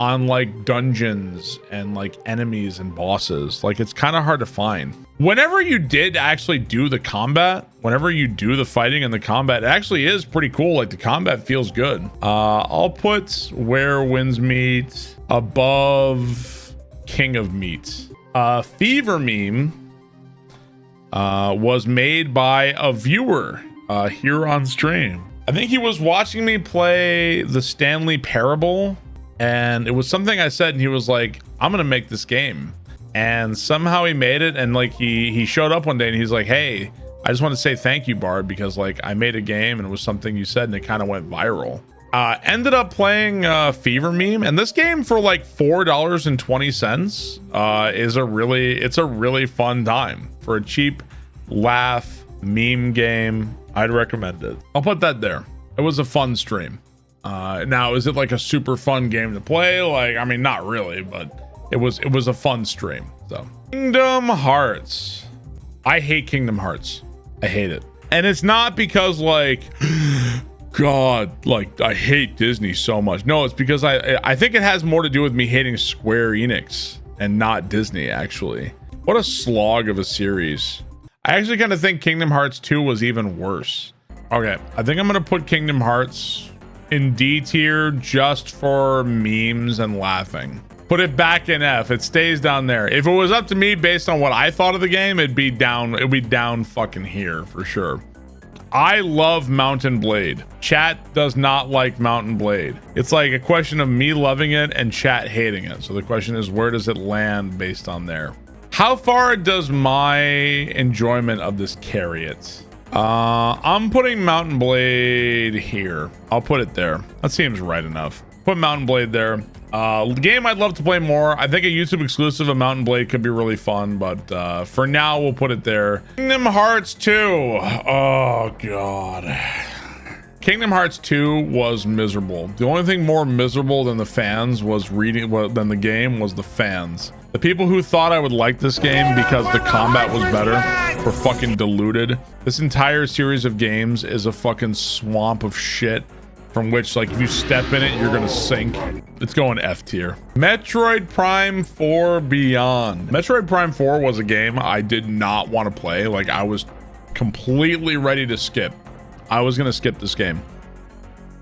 on like dungeons and like enemies and bosses. Like it's kind of hard to find. Whenever you did actually do the combat, whenever you do the fighting and the combat, it actually is pretty cool. Like the combat feels good. I'll put Where Winds Meet above King of Meat. Fever meme was made by a viewer here on stream. I think he was watching me play the Stanley Parable, and it was something I said, and he was like, I'm gonna make this game. And somehow he made it, and like he showed up one day and he's like, hey, I just want to say thank you, Bard, because like I made a game and it was something you said and it kind of went viral. Ended up playing Fever Meme, and this game for like $4.20 is a really fun time for a cheap laugh meme game. I'd recommend it. I'll put that there. It was a fun stream. Now, is it like a super fun game to play? Like, I mean, not really, but it was a fun stream. So Kingdom Hearts. I hate Kingdom Hearts. I hate it. And it's not because like God, like I hate Disney so much. No, it's because I think it has more to do with me hating Square Enix and not Disney, actually. What a slog of a series. I actually kind of think Kingdom Hearts 2 was even worse. Okay, I think I'm gonna put Kingdom Hearts in D tier just for memes and laughing. Put it back in F. It stays down there. If it was up to me based on what I thought of the game, it'd be down fucking here for sure. I love Mountain Blade. Chat does not like Mountain Blade. It's like a question of me loving it and chat hating it. So the question is, where does it land based on there? How far does my enjoyment of this carry it? I'm putting Mountain Blade here. I'll put it there. That seems right enough. Put Mountain Blade there. Game I'd love to play more. I think a YouTube exclusive of Mountain Blade could be really fun, but for now we'll put it there. Kingdom Hearts 2. Oh god. Kingdom Hearts 2 was miserable. The only thing more miserable than the fans was than the game was the fans. The people who thought I would like this game because the combat was better were fucking deluded. This entire series of games is a fucking swamp of shit from which, like, if you step in it, you're gonna sink. It's going F tier. Metroid Prime 4 Beyond. Metroid Prime 4 was a game I did not want to play. Like, I was completely ready to skip. I was gonna skip this game.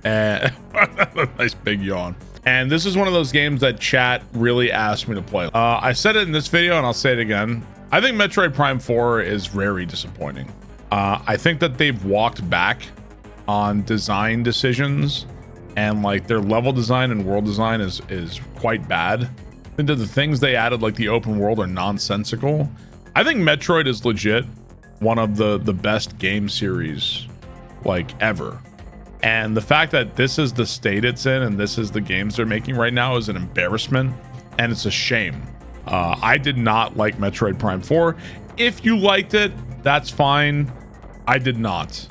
And nice big yawn. And this is one of those games that chat really asked me to play. I said it in this video and I'll say it again. I think Metroid Prime 4 is very disappointing. I think that they've walked back on design decisions, and like their level design and world design is quite bad. I think that the things they added, like the open world, are nonsensical. I think Metroid is legit one of the best game series like ever. And the fact that this is the state it's in and this is the games they're making right now is an embarrassment, and it's a shame. I did not like Metroid Prime 4. If you liked it, that's fine. I did not.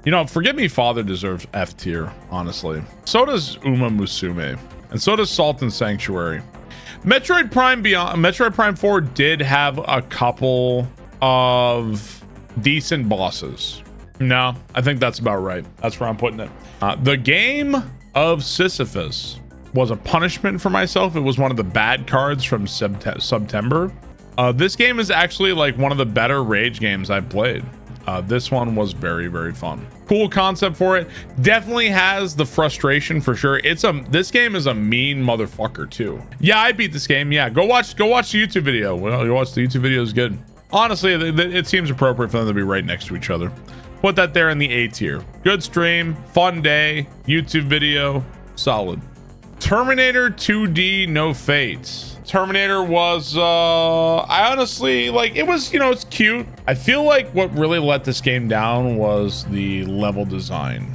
You know, Forget Me Father deserves F tier, honestly. So does Uma Musume, and so does Salt and Sanctuary. Metroid Prime 4 did have a couple of decent bosses. No, I think that's about right. That's where I'm putting it. The Game of Sisyphus was a punishment for myself. It was one of the bad cards from September. This game is actually like one of the better Rage games I've played. This one was very, very fun. Cool concept for it. Definitely has the frustration for sure. This game is a mean motherfucker too. Yeah, I beat this game. Yeah, go watch the YouTube video. Well, you watch the YouTube video is good. Honestly, it seems appropriate for them to be right next to each other. Put that there in the A tier. Good stream, fun day, YouTube video, solid. Terminator 2D No Fate. Terminator was I honestly, like, it was, you know, it's cute. I feel like what really let this game down was the level design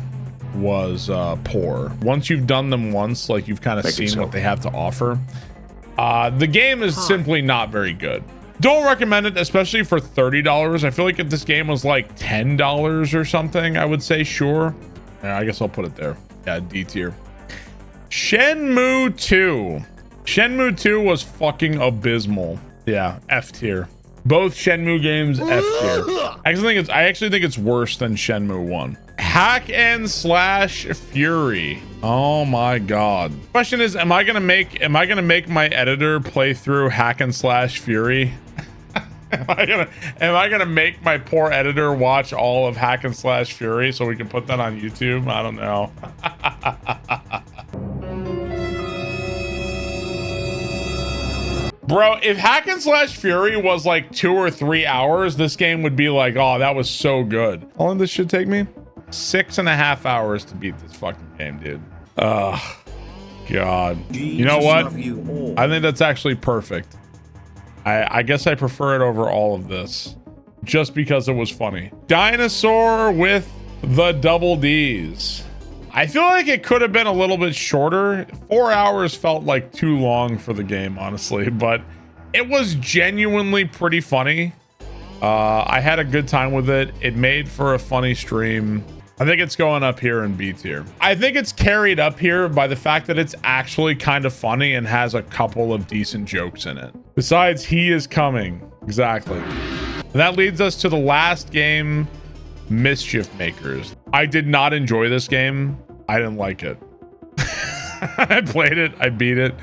was poor. Once you've done them once, like, you've kind of seen what they have to offer. The game is simply not very good. Don't recommend it, especially for $30. I feel like if this game was like $10 or something, I would say sure. Yeah, I guess I'll put it there. Yeah, D tier. Shenmue 2. Shenmue 2 was fucking abysmal. Yeah, F tier. Both Shenmue games F tier. I actually think it's worse than Shenmue 1. Hack and Slash Fury. Oh my god. Question is, am I gonna make my editor play through Hack and Slash Fury? Am I gonna make my poor editor watch all of Hack and Slash Fury so we can put that on YouTube? I don't know. Bro, if Hack and Slash Fury was like 2 or 3 hours, this game would be like, oh, that was so good. How long this should take me? 6.5 hours to beat this fucking game, dude. Ugh, God. You know what? I think that's actually perfect. I guess I prefer it over all of this just because it was funny. Dinosaur with the double Ds. I feel like it could have been a little bit shorter. 4 hours felt like too long for the game, honestly, but it was genuinely pretty funny. I had a good time with it. It made for a funny stream. I think it's going up here in B tier. I think it's carried up here by the fact that it's actually kind of funny and has a couple of decent jokes in it. Besides, he is coming. Exactly. And that leads us to the last game, Mischief Makers. I did not enjoy this game. I didn't like it. I played it. I beat it.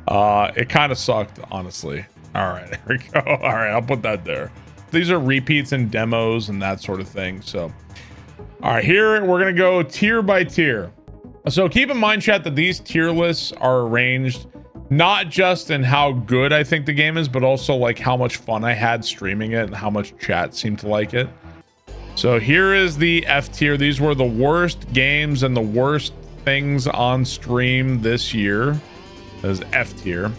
It kind of sucked, honestly. All right, there we go. All right, I'll put that there. These are repeats and demos and that sort of thing. So, all right, here we're going to go tier by tier. So keep in mind, chat, that these tier lists are arranged not just in how good I think the game is, but also like how much fun I had streaming it and how much chat seemed to like it. So here is the F tier. These were the worst games and the worst things on stream this year. That is F tier.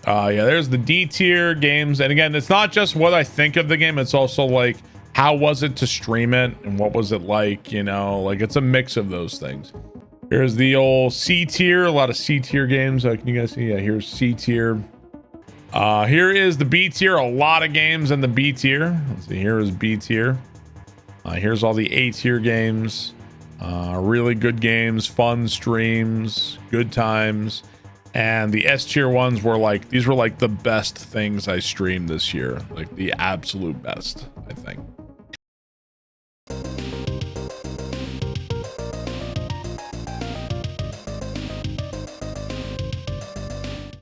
Yeah, there's the D tier games. And again, it's not just what I think of the game. It's also like, how was it to stream it? And what was it like? You know, like it's a mix of those things. Here's the old C tier. A lot of C tier games. Can you guys see? Yeah, here's C tier. Here is the B tier. A lot of games in the B tier. Let's see. Here is B tier. Here's all the A tier games. Really good games, fun streams, good times. And the S tier ones were like, these were like the best things I streamed this year. Like the absolute best, I think.